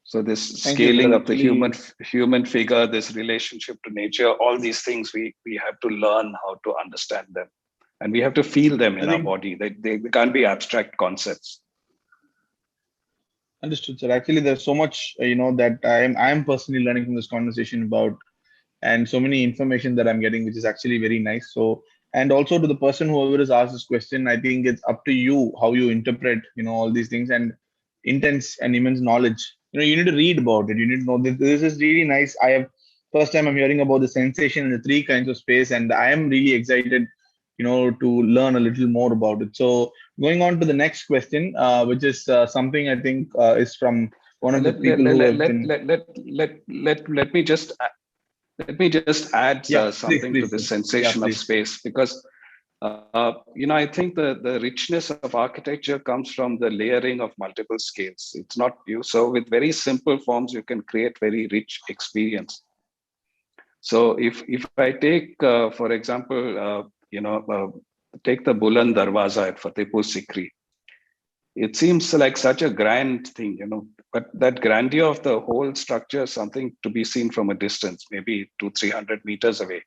So this scaling of the human figure, this relationship to nature, all these things, we have to learn how to understand them, and we have to feel them in our body. They can't be abstract concepts. Understood, sir. Actually, there's so much, that I'm personally learning from this conversation about, and so many information that I'm getting, which is actually very nice. So, and also to the person whoever has asked this question, I think it's up to you how you interpret, all these things, and intense and immense knowledge. You need to read about it. You need to know this is really nice. First time I'm hearing about the sensation and the 3 kinds of space, and I am really excited, to learn a little more about it. So going on to the next question, which is something I think is from one of the people who have been. Let me just add something to the sensation of space, because I think the richness of architecture comes from the layering of multiple scales. It's not you. So with very simple forms, you can create very rich experience. So if I take, for example, take the Buland Darwaza at Fatehpur Sikri. It seems like such a grand thing, but that grandeur of the whole structure is something to be seen from a distance, maybe 200-300 meters away.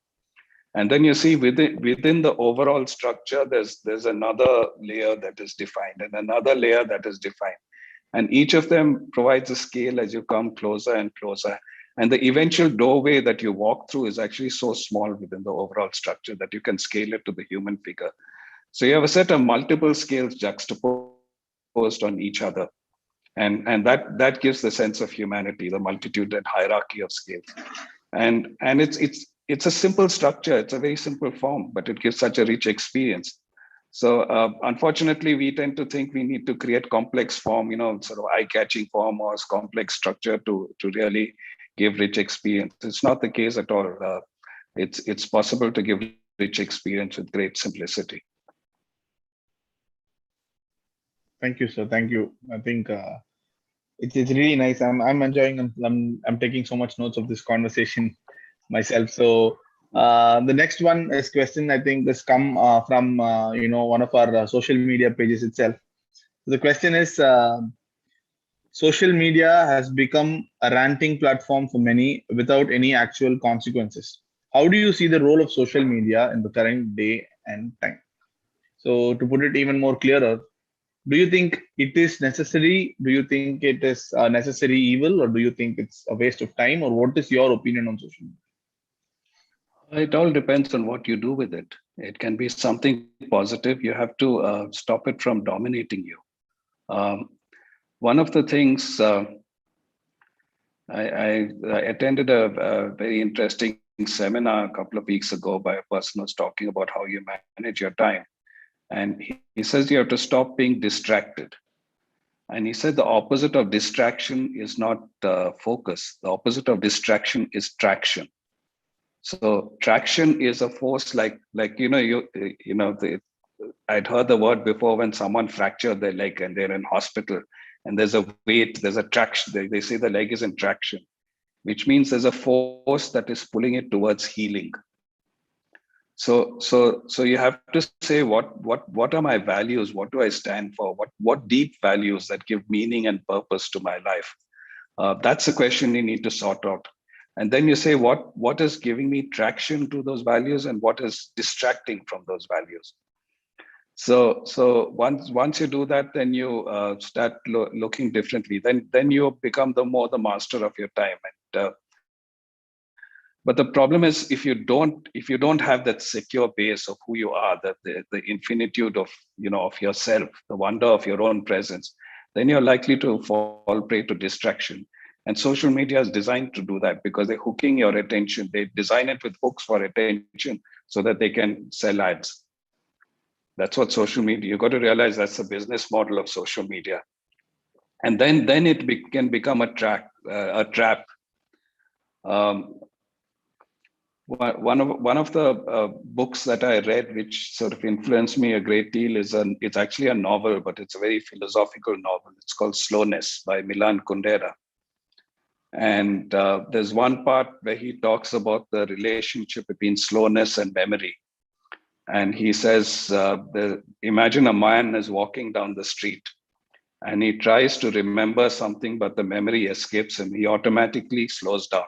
And then you see within the overall structure, there's another layer that is defined and another layer that is defined. And each of them provides a scale as you come closer and closer. And the eventual doorway that you walk through is actually so small within the overall structure that you can scale it to the human figure. So you have a set of multiple scales juxtaposed on each other. And that gives the sense of humanity, the multitude and hierarchy of scales. And it's a simple structure, it's a very simple form, but it gives such a rich experience. So unfortunately, we tend to think we need to create complex form, sort of eye-catching form or complex structure to really give rich experience. It's not the case at all. It's possible to give rich experience with great simplicity. Thank you, sir. Thank you. I think it's really nice. I'm enjoying. I'm taking so much notes of this conversation myself. So the next one is question. I think has come from one of our social media pages itself. The question is: social media has become a ranting platform for many without any actual consequences. How do you see the role of social media in the current day and time? So to put it even more clearer, do you think it is necessary? Do you think it is a necessary evil, or do you think it's a waste of time, or what is your opinion on social media? It all depends on what you do with it. It can be something positive. You have to stop it from dominating you. One of the things I attended a very interesting seminar a couple of weeks ago by a person who was talking about how you manage your time. And he says you have to stop being distracted. And he said the opposite of distraction is not focus. The opposite of distraction is traction. So traction is a force like I'd heard the word before when someone fractured their leg and they're in hospital and there's a weight, there's a traction. They say the leg is in traction, which means there's a force that is pulling it towards healing. So you have to say what are my values? What do I stand for? What deep values that give meaning and purpose to my life? That's a question you need to sort out. And then you say what is giving me traction to those values and what is distracting from those values. So once you do that, then you start looking differently. Then you become the master of your time. And but the problem is if you don't have that secure base of who you are, that the infinitude of of yourself, the wonder of your own presence, then you're likely to fall prey to distraction. And social media is designed to do that because they're hooking your attention. They design it with hooks for attention so that they can sell ads. That's what social media. You got to realize that's the business model of social media, and then it can become a trap. One of the books that I read, which sort of influenced me a great deal, it's actually a novel, but it's a very philosophical novel. It's called Slowness by Milan Kundera. And there's one part where he talks about the relationship between slowness and memory. And he says, imagine a man is walking down the street and he tries to remember something, but the memory escapes him. He automatically slows down.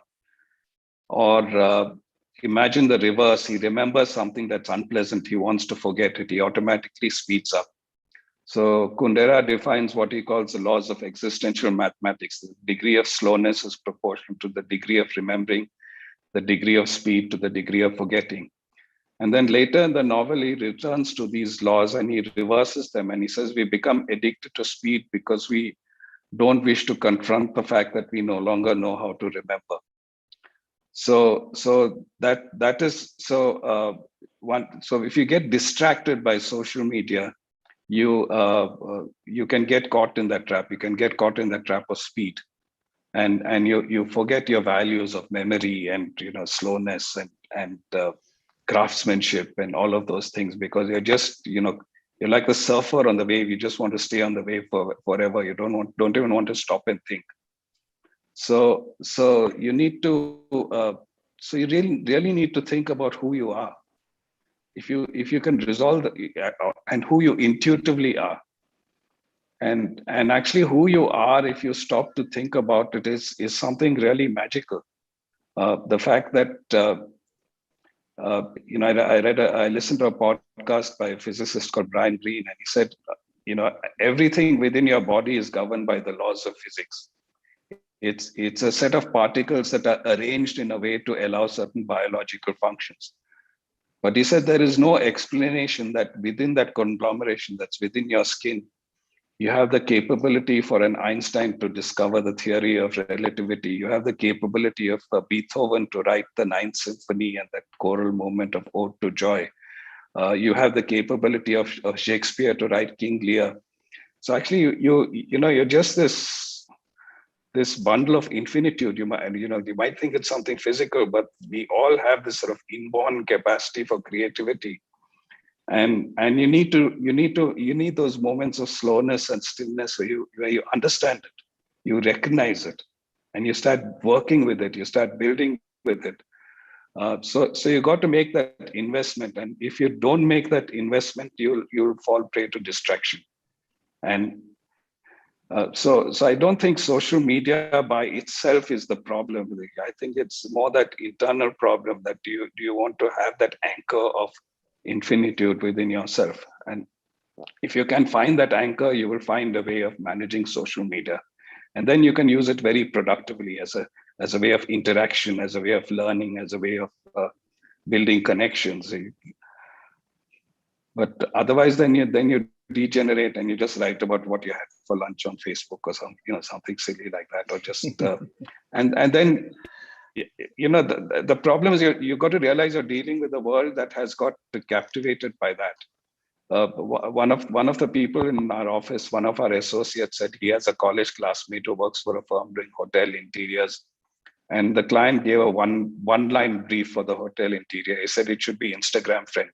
Or imagine the reverse. He remembers something that's unpleasant. He wants to forget it. He automatically speeds up. So Kundera defines what he calls the laws of existential mathematics. The degree of slowness is proportional to the degree of remembering, the degree of speed to the degree of forgetting. And then later in the novel, he returns to these laws and he reverses them. And he says we become addicted to speed because we don't wish to confront the fact that we no longer know how to remember. So that is so one. So if you get distracted by social media, you can get caught in that trap. You can get caught in that trap of speed, and you forget your values of memory and slowness and craftsmanship and all of those things because you're just you're like the surfer on the wave. You just want to stay on the wave forever. You don't even want to stop and think. So you need to so you really need to think about who you are. If you can resolve and who you intuitively are, and actually who you are, if you stop to think about it, is something really magical. The fact that I listened to a podcast by a physicist called Brian Greene, and he said, everything within your body is governed by the laws of physics. It's a set of particles that are arranged in a way to allow certain biological functions. But he said there is no explanation that within that conglomeration that's within your skin, you have the capability for an Einstein to discover the theory of relativity. You have the capability of Beethoven to write the Ninth Symphony and that choral movement of Ode to Joy. You have the capability of Shakespeare to write King Lear. So actually, you're just this bundle of infinitude. You might think it's something physical, but we all have this sort of inborn capacity for creativity. And you need those moments of slowness and stillness where you understand it, you recognize it, and you start working with it, you start building with it. So you got to make that investment, and if you don't make that investment, you'll fall prey to distraction. And so I don't think social media by itself is the problem. I think it's more that internal problem that do you want to have that anchor of infinitude within yourself. And if you can find that anchor, you will find a way of managing social media. And then you can use it very productively as a way of interaction, as a way of learning, as a way of building connections. But otherwise, then you degenerate and you just write about what you had for lunch on Facebook or something silly like that, or just and then the problem is you got to realize you're dealing with a world that has got captivated by that. One of the people in our office, one of our associates, said he has a college classmate who works for a firm doing hotel interiors, and the client gave a one-line brief for the hotel interior. He said it should be Instagram friendly.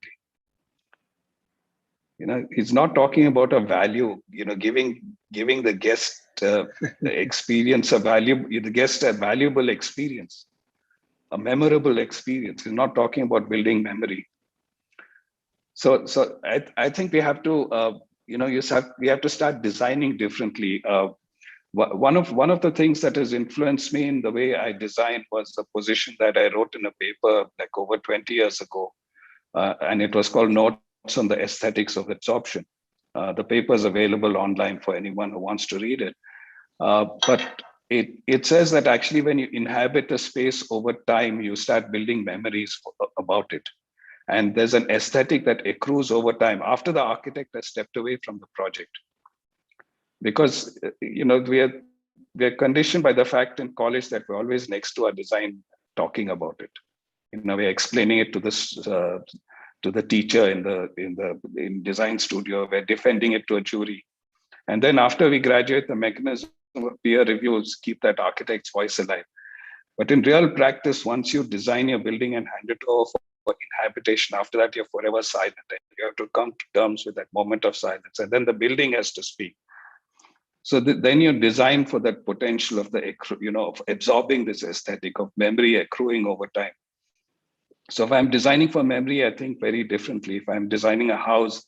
He's not talking about a value. Giving the guest the experience the guest a valuable experience, a memorable experience. He's not talking about building memory. So I think we have to we have to start designing differently. One of the things that has influenced me in the way I design was the position that I wrote in a paper like over 20 years ago, and it was called Notes on the Aesthetics of Absorption. The paper is available online for anyone who wants to read it. But it says that actually when you inhabit a space over time, you start building memories about it. And there's an aesthetic that accrues over time after the architect has stepped away from the project. Because we are conditioned by the fact in college that we're always next to our design talking about it. We're explaining it to the teacher in design studio. We're defending it to a jury. And then after we graduate, the mechanism of peer reviews keep that architect's voice alive. But in real practice, once you design your building and hand it over for inhabitation, after that, you're forever silent. And you have to come to terms with that moment of silence. And then the building has to speak. So then you're designed for that potential of of absorbing this aesthetic of memory accruing over time. So if I'm designing for memory, I think very differently. If I'm designing a house,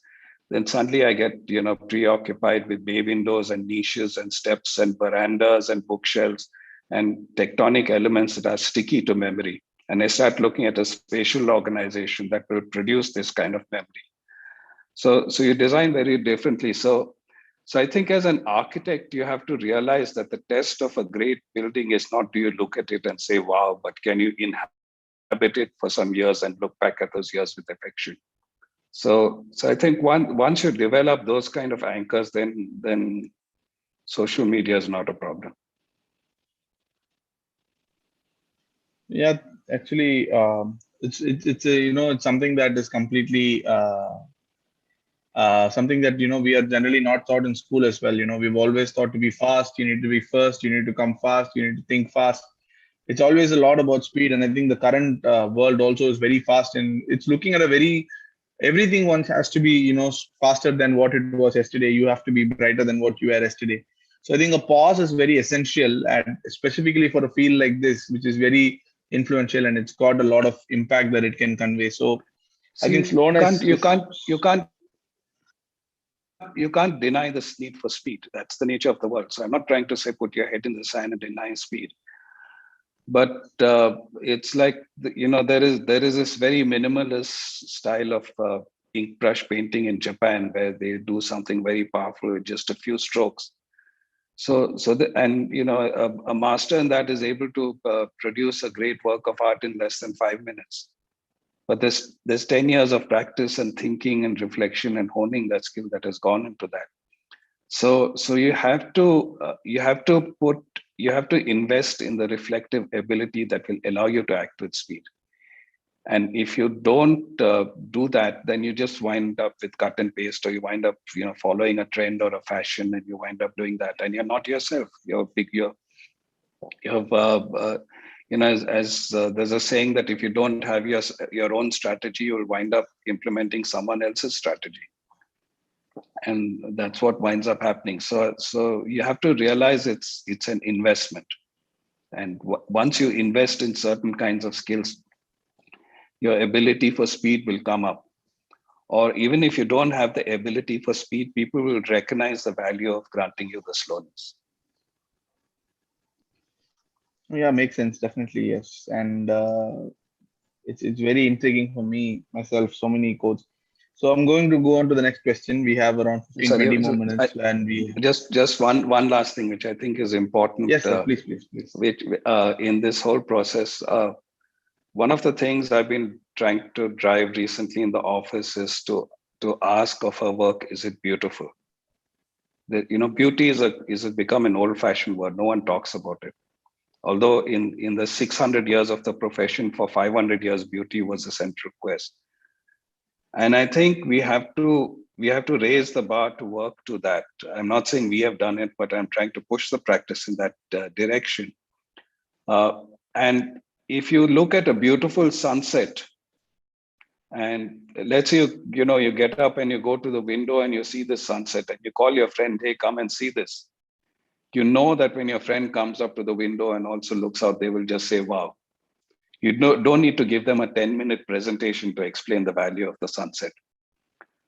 then suddenly I get preoccupied with bay windows and niches and steps and verandas and bookshelves and tectonic elements that are sticky to memory. And I start looking at a spatial organization that will produce this kind of memory. So you design very differently. So I think as an architect, you have to realize that the test of a great building is not do you look at it and say, wow, but can you inhabit it for some years and look back at those years with affection? So I think once you develop those kind of anchors, then social media is not a problem. Yeah, actually, it's it's something that is completely something that we are generally not taught in school as well. We've always thought to be fast. You need to be first. You need to come fast. You need to think fast. It's always a lot about speed, and I think the current world also is very fast, and it's looking at everything once has to be faster than what it was yesterday. You have to be brighter than what you were yesterday. So I think a pause is very essential, and specifically for a field like this, which is very influential and it's got a lot of impact that it can convey. So I think slowness. You can't deny this need for speed. That's the nature of the world. So I'm not trying to say put your head in the sand and deny speed. but it's like there is this very minimalist style of ink brush painting in Japan where they do something very powerful with just a few strokes. A master in that is able to produce a great work of art in less than 5 minutes. But there's 10 years of practice and thinking and reflection and honing that skill that has gone into that. So you have to invest in the reflective ability that will allow you to act with speed. And if you don't do that, then you just wind up with cut and paste, or you wind up following a trend or a fashion, and you wind up doing that, and you're not yourself. You have as there's a saying that if you don't have your own strategy, you'll wind up implementing someone else's strategy, and that's what winds up happening. So you have to realize it's an investment, and once you invest in certain kinds of skills, your ability for speed will come up. Or even if you don't have the ability for speed, people will recognize the value of granting you the slowness. Yeah, makes sense. Definitely, yes. And it's very intriguing for me myself. So many quotes. So I'm going to go on to the next question. We have around 15, Sorry, 20 more minutes, and we just one last thing which I think is important. yes, sir. Please. Which in this whole process, one of the things I've been trying to drive recently in the office is to ask of our work, is it beautiful? Beauty is become an old-fashioned word. No one talks about it. Although in the 600 years of the profession, for 500 years, beauty was a central quest. And I think we have to raise the bar to work to that. I'm not saying we have done it, but I'm trying to push the practice in that direction. And if you look at a beautiful sunset, and let's say you get up and you go to the window and you see the sunset, and you call your friend, hey, come and see this. You know that when your friend comes up to the window and also looks out, they will just say, wow. You don't need to give them a 10-minute presentation to explain the value of the sunset.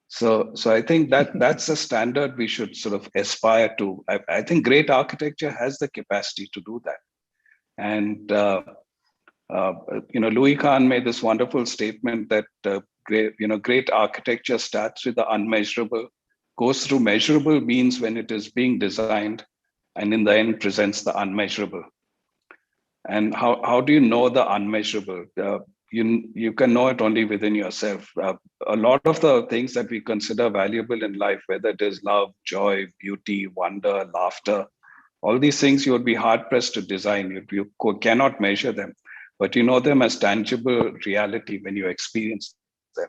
So I think that's a standard we should sort of aspire to. I think great architecture has the capacity to do that. And Louis Kahn made this wonderful statement that great architecture starts with the unmeasurable, goes through measurable means when it is being designed, and in the end presents the unmeasurable. And how do you know the unmeasurable? You can know it only within yourself. A lot of the things that we consider valuable in life, whether it is love, joy, beauty, wonder, laughter, all these things you would be hard pressed to design. You cannot measure them, but you know them as tangible reality when you experience them.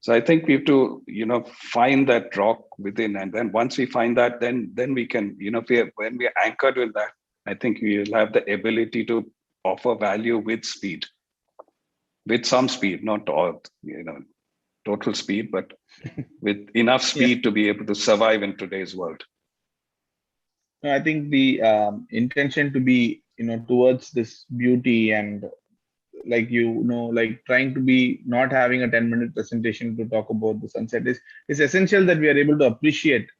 So I think we have to, find that rock within, and then once we find that, then we can, when we are anchored with that, I think we will have the ability to offer value with speed, with some speed, not all, total speed, but with enough speed to be able to survive in today's world. I think the intention to be, towards this beauty and like like trying to be not having a 10-minute presentation to talk about the sunset is essential, that we are able to appreciate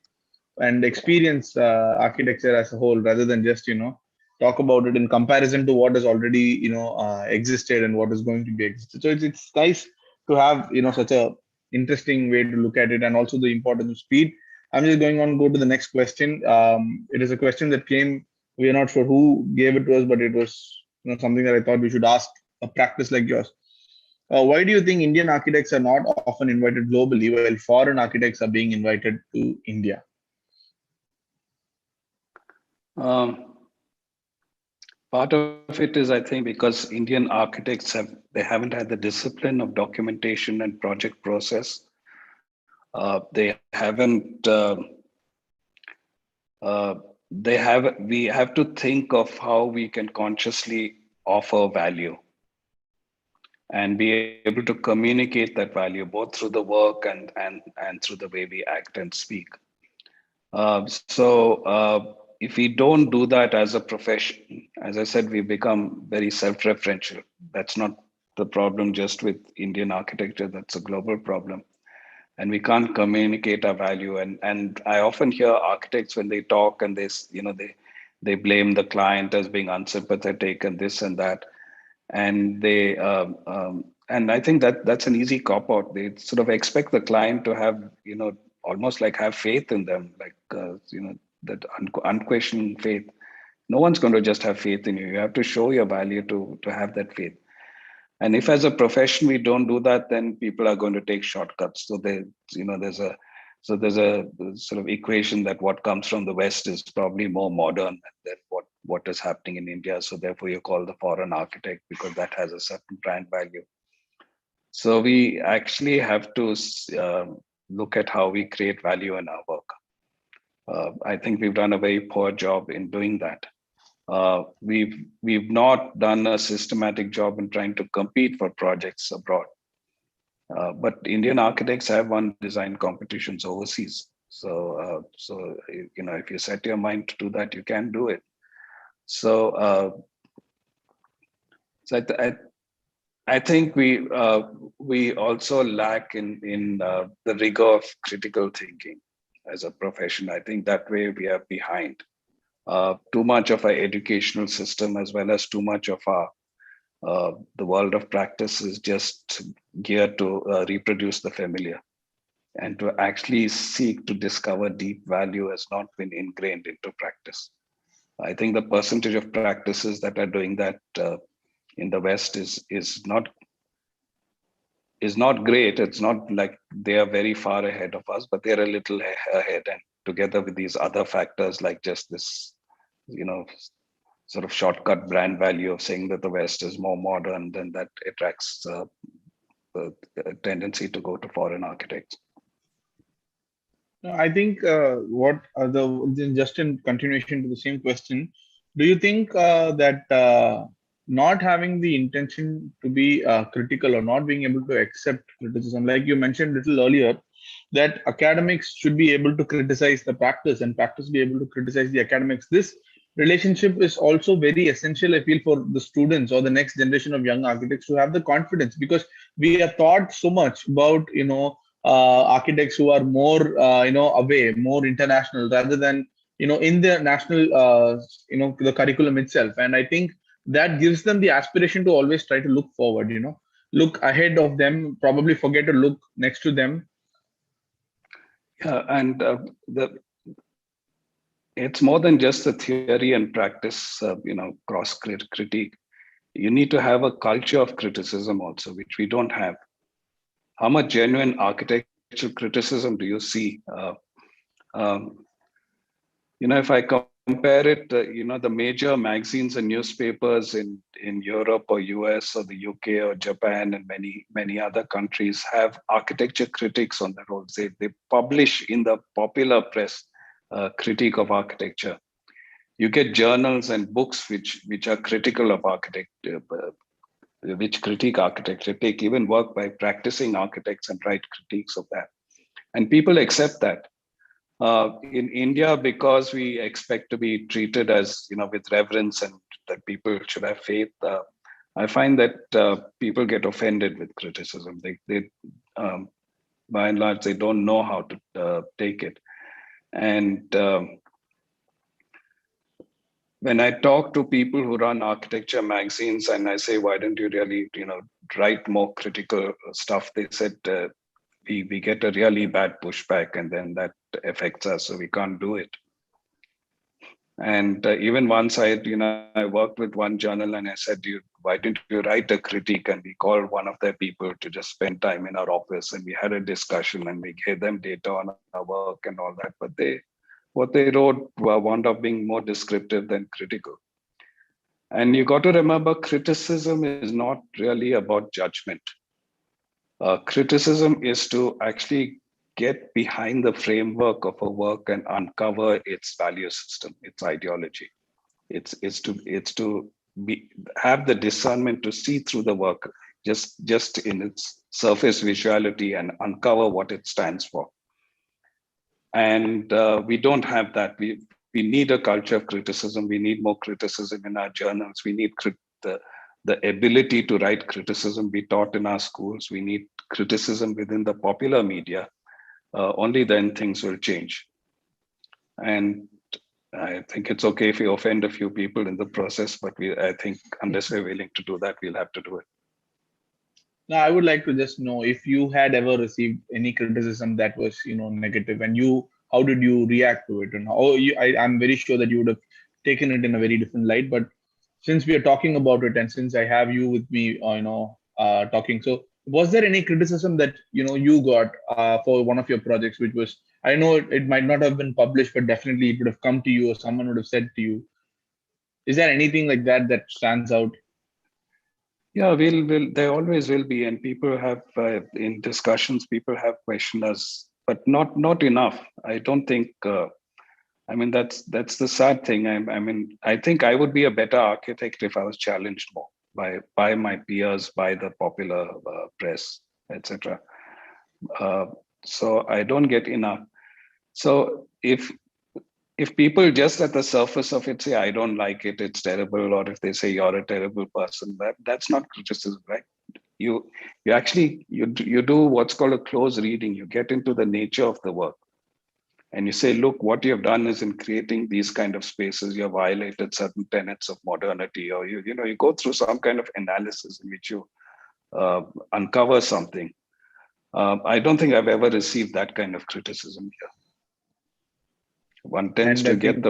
and experience architecture as a whole, rather than just talk about it in comparison to what has already existed and what is going to be existed. So it's nice to have such a interesting way to look at it, and also the importance of speed. I'm just going on go to the next question. It is a question that came, we are not sure who gave it to us, but it was something that I thought we should ask a practice like yours. Why do you think Indian architects are not often invited globally while foreign architects are being invited to India? Part of it is, I think, because Indian architects haven't had the discipline of documentation and project process. They haven't. We have to think of how we can consciously offer value and be able to communicate that value both through the work and through the way we act and speak. If we don't do that as a profession, as I said, we become very self-referential. That's not the problem just with Indian architecture, that's a global problem. And we can't communicate our value. And I often hear architects when they talk and they blame the client as being unsympathetic and this and that, and and I think that that's an easy cop out. They sort of expect the client to have, almost like have faith in them, like that unquestioning faith. No one's going to just have faith in you. You have to show your value to have that faith. And if as a profession we don't do that, then people are going to take shortcuts. So there's a sort of equation that what comes from the West is probably more modern than what is happening in India. So therefore you call the foreign architect because that has a certain brand value. So we actually have to look at how we create value in our work. I think we've done a very poor job in doing that. We've not done a systematic job in trying to compete for projects abroad. But Indian architects have won design competitions overseas. So if you set your mind to do that, you can do it. So I think we also lack in the rigor of critical thinking as a profession. I think that way we are behind. Too much of our educational system, as well as too much of our the world of practice, is just geared to reproduce the familiar, and to actually seek to discover deep value has not been ingrained into practice. I think the percentage of practices that are doing that in the West is not great. It's not like they are very far ahead of us, but they're a little ahead. And together with these other factors, like just this, sort of shortcut brand value of saying that the West is more modern, then that attracts the tendency to go to foreign architects. I think just in continuation to the same question, do you think that not having the intention to be critical or not being able to accept criticism, like you mentioned a little earlier, that academics should be able to criticize the practice and practice be able to criticize the academics? This relationship is also very essential, I feel, for the students or the next generation of young architects to have the confidence, because we are taught so much about architects who are more away, more international, rather than in the national the curriculum itself. And I think that gives them the aspiration to always try to look forward, look ahead of them, probably forget to look next to them. Yeah, and it's more than just the theory and practice, cross critique. You need to have a culture of criticism also, which we don't have. How much genuine architectural criticism do you see? If I compare it, the major magazines and newspapers in Europe or US or the UK or Japan and many other countries have architecture critics on their rolls. They publish in the popular press critique of architecture. You get journals and books which are critical of architecture, which critique architecture, take even work by practicing architects and write critiques of that. And people accept that. In India, because we expect to be treated as, with reverence and that people should have faith, I find that people get offended with criticism. They by and large, they don't know how to take it. And when I talk to people who run architecture magazines and I say, why don't you really, write more critical stuff? They said, we get a really bad pushback, and then that affects us, so we can't do it. And even once I worked with one journal and I said, why didn't you write a critique? And we called one of their people to just spend time in our office, and we had a discussion and we gave them data on our work and all that. But what they wrote wound up being more descriptive than critical. And you got to remember, criticism is not really about judgment. Criticism is to actually get behind the framework of a work and uncover its value system, its ideology. It's to have the discernment to see through the work just in its surface visuality and uncover what it stands for. And we don't have that. We need a culture of criticism. We need more criticism in our journals. We need the ability to write criticism be taught in our schools. We need criticism within the popular media. Only then things will change. And I think it's okay if we offend a few people in the process, but I think unless we're willing to do that, we'll have to do it. Now, I would like to just know if you had ever received any criticism that was, negative, and how did you react to it? And I'm very sure that you would have taken it in a very different light. But since we are talking about it, and since I have you with me, talking, so was there any criticism that you got for one of your projects, which was, I know it might not have been published, but definitely it would have come to you, or someone would have said to you. Is there anything like that stands out? Yeah, will there always will be, and people have in discussions, people have questioned us, but not enough. I don't think. I mean, that's the sad thing. I mean, I think I would be a better architect if I was challenged more by my peers, by the popular press, etc. Uh, so I don't get enough. So if people just at the surface of it say I don't like it, it's terrible, or if they say you're a terrible person, that's not criticism, right? You actually you do what's called a close reading. You get into the nature of the work, and you say, look, what you have done is in creating these kind of spaces, you have violated certain tenets of modernity, or you go through some kind of analysis in which you uncover something. I don't think I've ever received that kind of criticism here. One tends And I to get think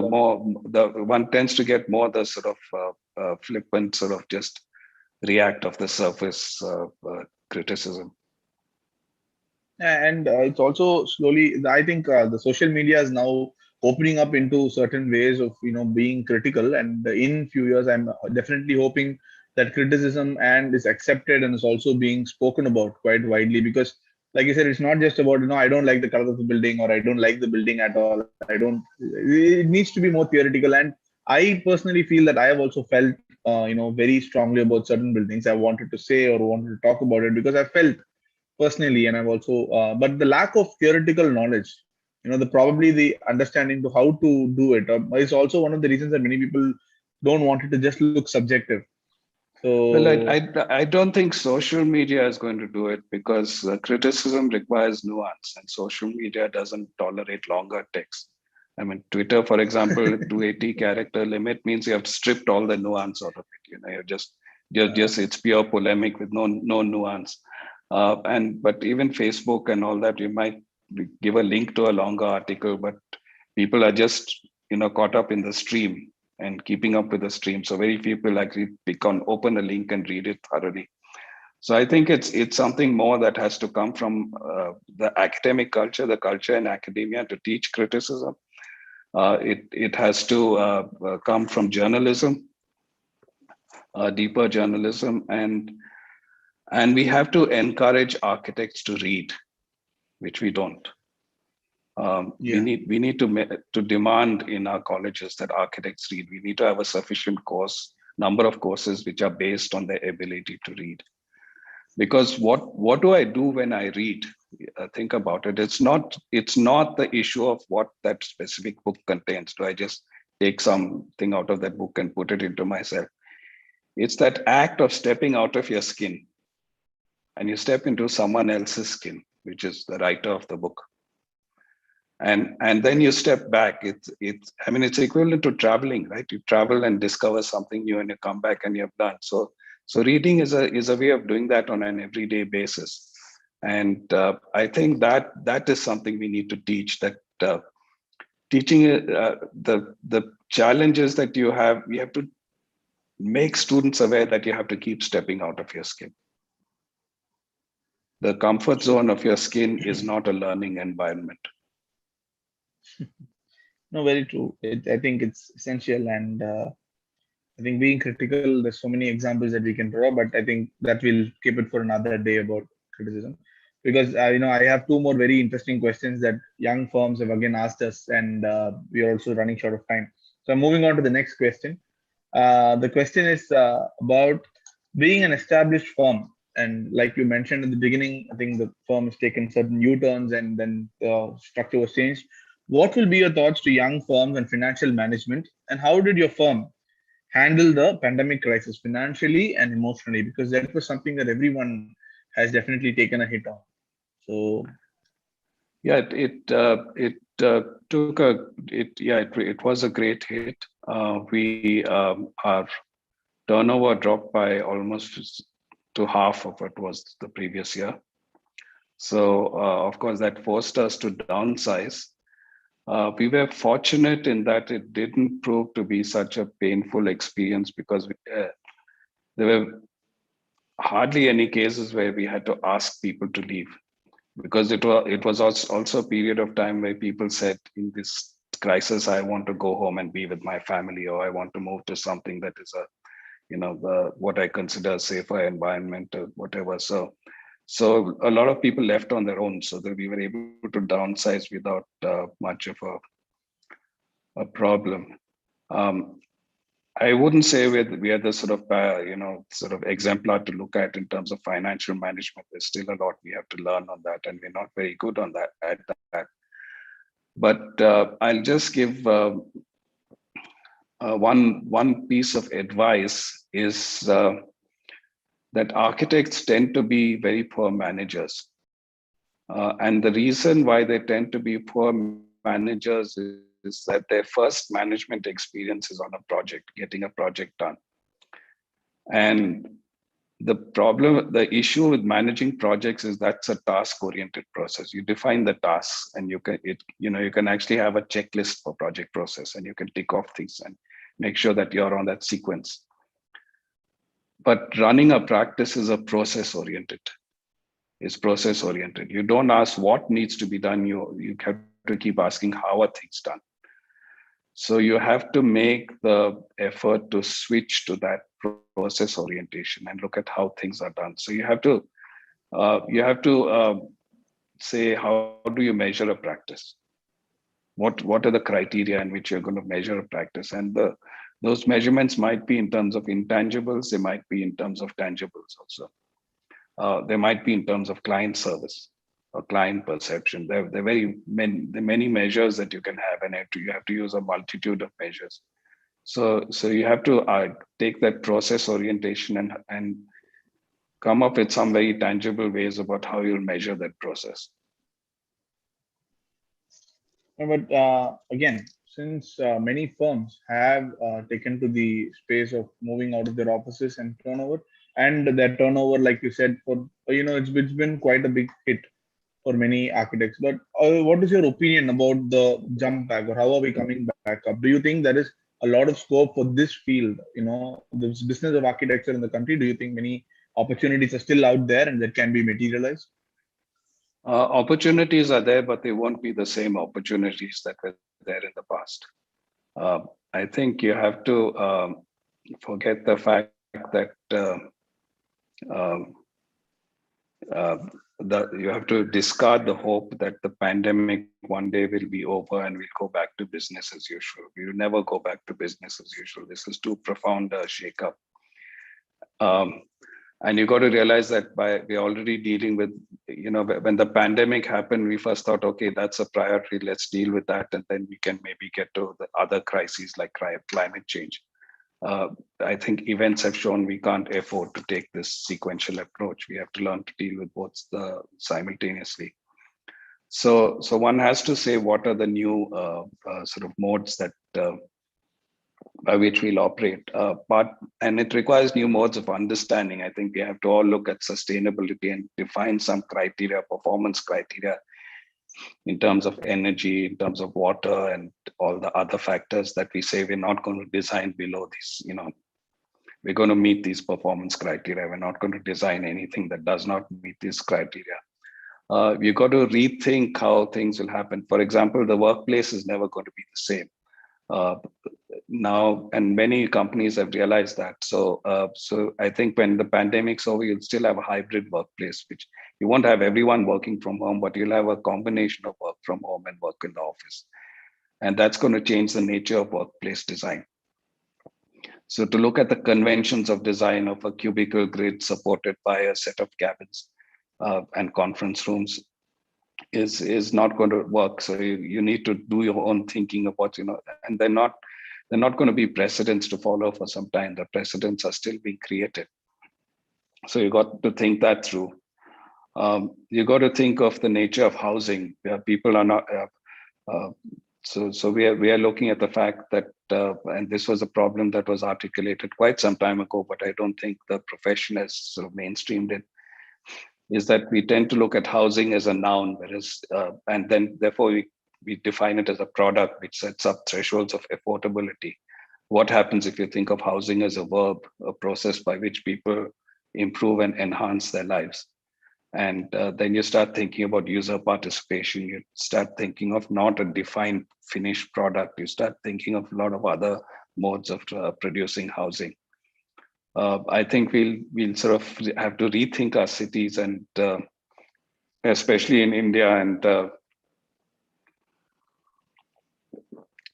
the sort of flippant sort of just react of the surface criticism. and it's also slowly, I think the social media is now opening up into certain ways of being critical, and in few years I'm definitely hoping that criticism and is accepted and is also being spoken about quite widely, because like you said, it's not just about I don't like the color of the building, or I don't like the building at all. It needs to be more theoretical. And I personally feel that I have also felt very strongly about certain buildings. I wanted to say or wanted to talk about it because I felt personally, and I've also but the lack of theoretical knowledge, the probably the understanding to how to do it is also one of the reasons that many people don't want it to just look subjective. Well, So I don't think social media is going to do it, because criticism requires nuance, and social media doesn't tolerate longer text. I mean, Twitter, for example, 280 character limit means you have stripped all the nuance out of it. You're just it's pure polemic with no nuance. And but even Facebook and all that, you might give a link to a longer article, but people are just caught up in the stream and keeping up with the stream. So very few people actually open a link and read it thoroughly. So I think it's something more that has to come from the academic culture, the culture in academia to teach criticism. It has to come from journalism, deeper journalism, and we have to encourage architects to read, which we don't. yeah. We need to demand in our colleges that architects read. We need to have a sufficient number of courses which are based on their ability to read. Because what do I do when I read? Think about it. It's not the issue of what that specific book contains. Do I just take something out of that book and put it into myself? It's that act of stepping out of your skin, and you step into someone else's skin, which is the writer of the book. And then you step back. It's equivalent to traveling, right? You travel and discover something new, and you come back and you've done. So reading is a way of doing that on an everyday basis. And I think that is something we need to teach. That teaching the challenges that you have, we have to make students aware that you have to keep stepping out of your skin. The comfort zone of your skin is not a learning environment. No, very true. I think it's essential, and I think being critical, there's so many examples that we can draw, but I think that we'll keep it for another day about criticism, because I have two more very interesting questions that young firms have again asked us, and we are also running short of time. So I'm moving on to the next question. The question is about being an established firm, and like you mentioned in the beginning, I think the firm has taken certain U-turns, and then the structure was changed. What will be your thoughts to young firms and financial management, and how did your firm handle the pandemic crisis financially and emotionally, because that was something that everyone has definitely taken a hit on. So Yeah, it was a great hit. Our turnover dropped by almost to half of what was the previous year. So of course that forced us to downsize. We were fortunate in that it didn't prove to be such a painful experience because there were hardly any cases where we had to ask people to leave, because it was also a period of time where people said, in this crisis, I want to go home and be with my family, or I want to move to something that is what I consider a safer environment or whatever. So a lot of people left on their own, so that we were able to downsize without much of a problem. I wouldn't say we are the sort of exemplar to look at in terms of financial management. There's still a lot we have to learn on that, and we're not very good on that at that. But I'll just give one piece of advice is that architects tend to be very poor managers, and the reason why they tend to be poor managers is that their first management experience is on a project, getting a project done. And the issue with managing projects is that's a task-oriented process. You define the tasks, and you can actually have a checklist for project process, and you can tick off things and make sure that you're on that sequence. But running a practice is process-oriented. You don't ask what needs to be done. You have to keep asking how are things done. So you have to make the effort to switch to that process orientation and look at how things are done. So you have to say, how do you measure a practice? What are the criteria in which you're going to measure a practice? And those measurements might be in terms of intangibles. They might be in terms of tangibles also. They might be in terms of client service or client perception. There are many measures that you can have, and you have to use a multitude of measures. So you have to take that process orientation and come up with some very tangible ways about how you'll measure that process. But again, since many firms have taken to the space of moving out of their offices and turnover, and that turnover, like you said, it's been quite a big hit for many architects. But what is your opinion about the jump back, or how are we coming back up? Do you think there is a lot of scope for this field, this business of architecture in the country? Do you think many opportunities are still out there and that can be materialized? Opportunities are there, but they won't be the same opportunities that were there in the past. I think you have to forget the fact that you have to discard the hope that the pandemic one day will be over and we'll go back to business as usual. We will never go back to business as usual. This is too profound a shakeup. And you got to realize that we're already dealing with, when the pandemic happened, we first thought, okay, that's a priority, let's deal with that. And then we can maybe get to the other crises like climate change. I think events have shown we can't afford to take this sequential approach. We have to learn to deal with both simultaneously. So one has to say, what are the new sort of modes that by which we'll operate, and it requires new modes of understanding. I think we have to all look at sustainability and define some criteria, performance criteria, in terms of energy, in terms of water, and all the other factors that we say we're not going to design below these. We're going to meet these performance criteria. We're not going to design anything that does not meet these criteria. We've got to rethink how things will happen. For example, the workplace is never going to be the same. Now, and many companies have realized that. So I think when the pandemic's over, you'll still have a hybrid workplace, which you won't have everyone working from home, but you'll have a combination of work from home and work in the office. And that's going to change the nature of workplace design. So to look at the conventions of design of a cubicle grid supported by a set of cabins and conference rooms is not going to work. So you need to do your own thinking of what, and they're not going to be precedents to follow for some time. The precedents are still being created. So you got to think that through. You got to think of the nature of housing. People are not, So we are looking at the fact that, and this was a problem that was articulated quite some time ago, but I don't think the profession has sort of mainstreamed it, is that we tend to look at housing as a noun, whereas, and then therefore we define it as a product which sets up thresholds of affordability. What happens if you think of housing as a verb, a process by which people improve and enhance their lives? And then you start thinking about user participation. You start thinking of not a defined finished product. You start thinking of a lot of other modes of producing housing. I think we'll sort of have to rethink our cities, and especially in India, and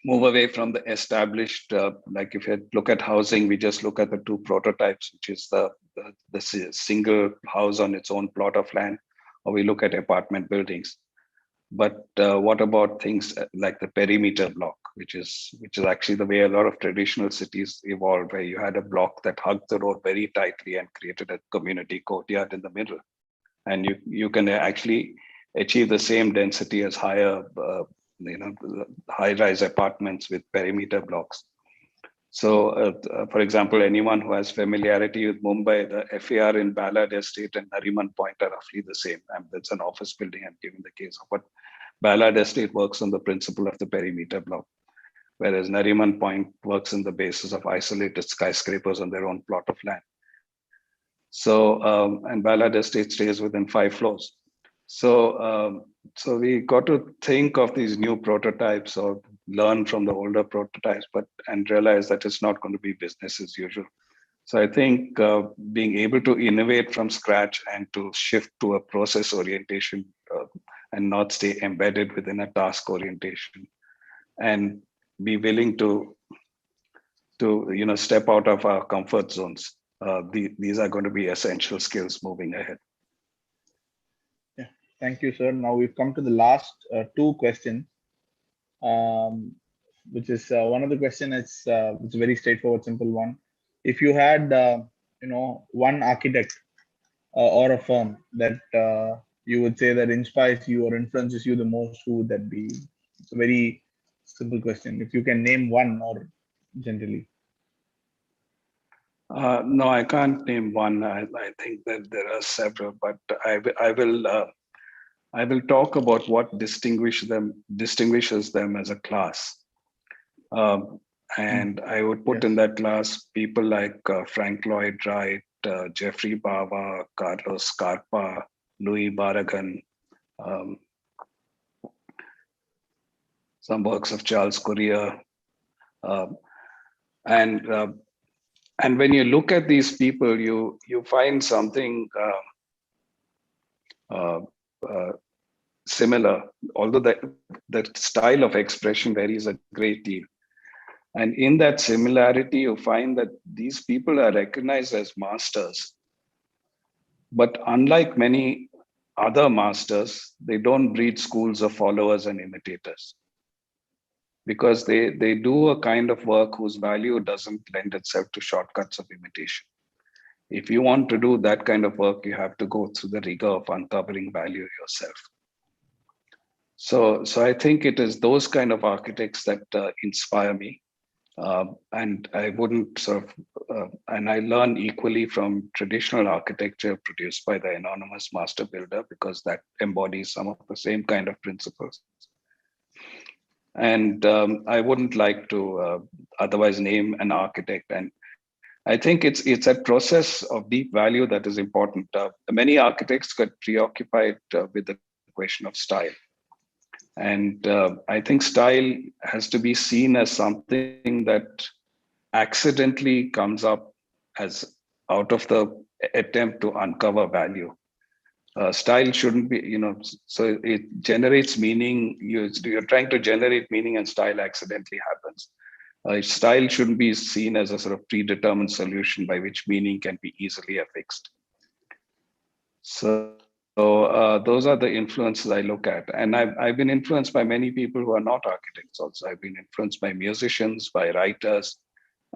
move away from the established. Like if you look at housing, we just look at the two prototypes, which is the single house on its own plot of land, or we look at apartment buildings. But what about things like the perimeter block, which is actually the way a lot of traditional cities evolved, where you had a block that hugged the road very tightly and created a community courtyard in the middle, and you can actually achieve the same density as higher, high-rise apartments with perimeter blocks. So, for example, anyone who has familiarity with Mumbai, the FAR in Ballard Estate and Nariman Point are roughly the same. And that's an office building I'm giving the case of. But Ballard Estate works on the principle of the perimeter block, whereas Nariman Point works on the basis of isolated skyscrapers on their own plot of land. So, and Ballard Estate stays within 5 floors. So, so we got to think of these new prototypes or learn from the older prototypes, and realize that it's not going to be business as usual. So I think being able to innovate from scratch and to shift to a process orientation and not stay embedded within a task orientation, and be willing to step out of our comfort zones. These are going to be essential skills moving ahead. Yeah, thank you, sir. Now we've come to the last 2 questions, which is one of the question is it's a very straightforward, simple one. If you had one architect or a firm that you would say that inspires you or influences you the most, who would that be? It's a very simple question. If you can name one, or generally. No, I can't name one. I think that there are several, but I will talk about what distinguishes them as a class. And I would put in that class people like Frank Lloyd Wright, Jeffrey Bava, Carlos Scarpa, Louis Barragan, some works of Charles Correa, and when you look at these people, you find something similar, although the style of expression varies a great deal. And in that similarity, you find that these people are recognized as masters. But unlike many other masters, they don't breed schools of followers and imitators, because they do a kind of work whose value doesn't lend itself to shortcuts of imitation. If you want to do that kind of work, you have to go through the rigor of uncovering value yourself. So I think it is those kind of architects that inspire me. And I wouldn't and I learn equally from traditional architecture produced by the anonymous master builder, because that embodies some of the same kind of principles. And I wouldn't like to otherwise name an architect. And I think it's a process of deep value that is important. Many architects get preoccupied with the question of style. And I think style has to be seen as something that accidentally comes up as out of the attempt to uncover value. Style shouldn't be, so it generates meaning. You're trying to generate meaning, and style accidentally happens. Style shouldn't be seen as a sort of predetermined solution by which meaning can be easily affixed. So those are the influences I look at. And I've been influenced by many people who are not architects also. I've been influenced by musicians, by writers.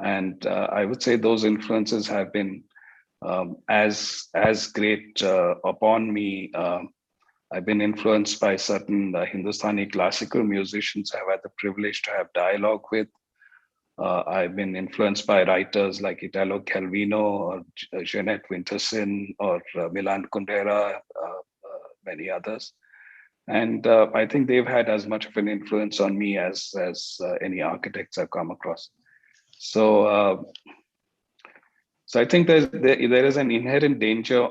And I would say those influences have been as great upon me I've been influenced by certain Hindustani classical musicians I've had the privilege to have dialogue with. I've been influenced by writers like Italo Calvino or Jeanette Winterson or Milan Kundera, many others. And I think they've had as much of an influence on me as any architects I've come across. So I think there is an inherent danger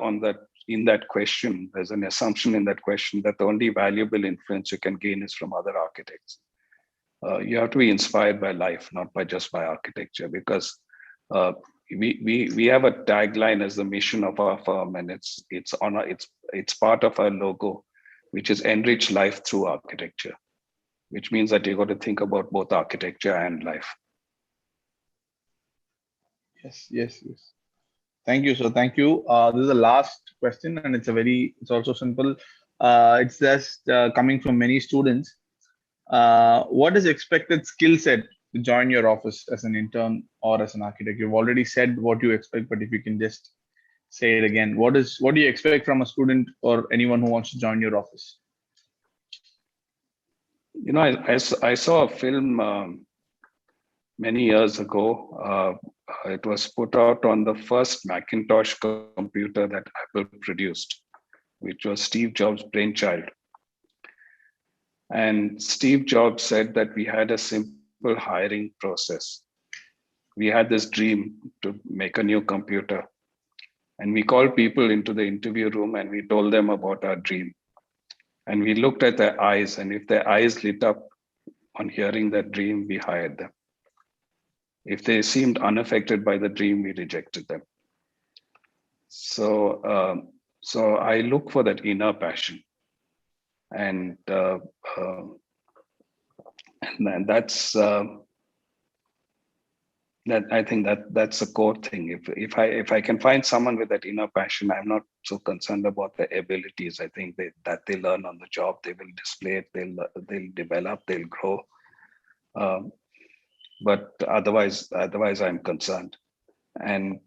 in that question. There's an assumption in that question that the only valuable influence you can gain is from other architects. You have to be inspired by life, not just by architecture, because we have a tagline as the mission of our firm, and it's part of our logo, which is enrich life through architecture, which means that you've got to think about both architecture and life. Yes. Thank you, sir. Thank you. This is the last question, and it's also simple. It's just coming from many students. What is expected skill set to join your office as an intern or as an architect? You've already said what you expect, but if you can just say it again, what do you expect from a student or anyone who wants to join your office? You know, I saw a film many years ago. It was put out on the first Macintosh computer that Apple produced, which was Steve Jobs' brainchild. And Steve Jobs said that we had a simple hiring process. We had this dream to make a new computer. And we called people into the interview room and we told them about our dream. And we looked at their eyes, and if their eyes lit up on hearing that dream, we hired them. If they seemed unaffected by the dream, we rejected them. So I look for that inner passion. And that's that I think that's a core thing. If I can find someone with that inner passion, I'm not so concerned about their abilities. I think that they learn on the job, they will display it, they'll develop, they'll grow. But otherwise I'm concerned, and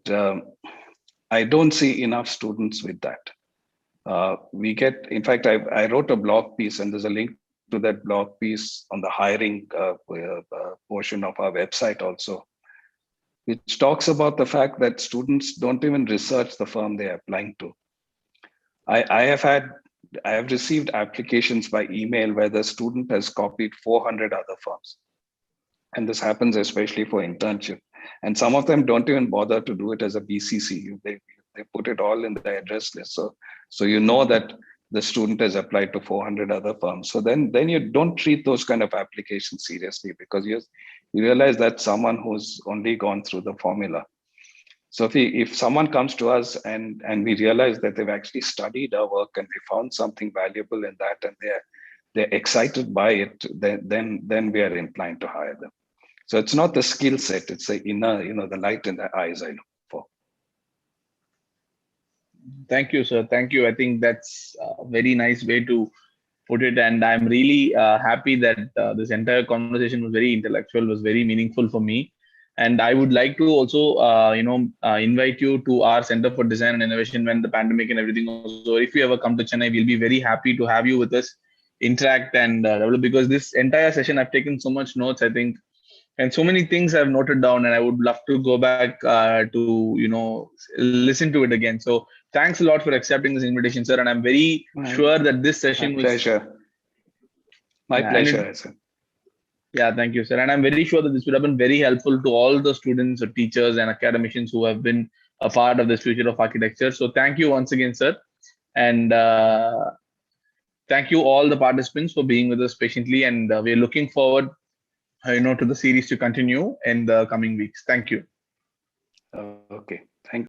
I don't see enough students with that. In fact, I wrote a blog piece, and there's a link to that blog piece on the hiring portion of our website also, which talks about the fact that students don't even research the firm they're applying to. I have received applications by email where the student has copied 400 other firms. And this happens especially for internship. And some of them don't even bother to do it as a BCC. They put it all in the address list. So you know that the student has applied to 400 other firms. So then you don't treat those kind of applications seriously, because you realize that's someone who's only gone through the formula. So if someone comes to us and we realize that they've actually studied our work and they found something valuable in that, and they're excited by it, then we are inclined to hire them. So it's not the skill set, it's the inner, the light in the eyes I look for. Thank you, sir. Thank you. I think that's a very nice way to put it. And I'm really happy that this entire conversation was very intellectual, was very meaningful for me. And I would like to also, invite you to our Center for Design and Innovation when the pandemic and everything was over. If you ever come to Chennai, we'll be very happy to have you with us, interact and develop, because this entire session I've taken so much notes, I think, and so many things I've noted down, and I would love to go back to listen to it again. So thanks a lot for accepting this invitation, sir. And I'm very sure that this session was my pleasure. Yeah, thank you, sir. And I'm very sure that this would have been very helpful to all the students or teachers and academicians who have been a part of this future of architecture. So thank you once again, sir. And thank you all the participants for being with us patiently. And we're looking forward to the series to continue in the coming weeks. Thank you. Okay.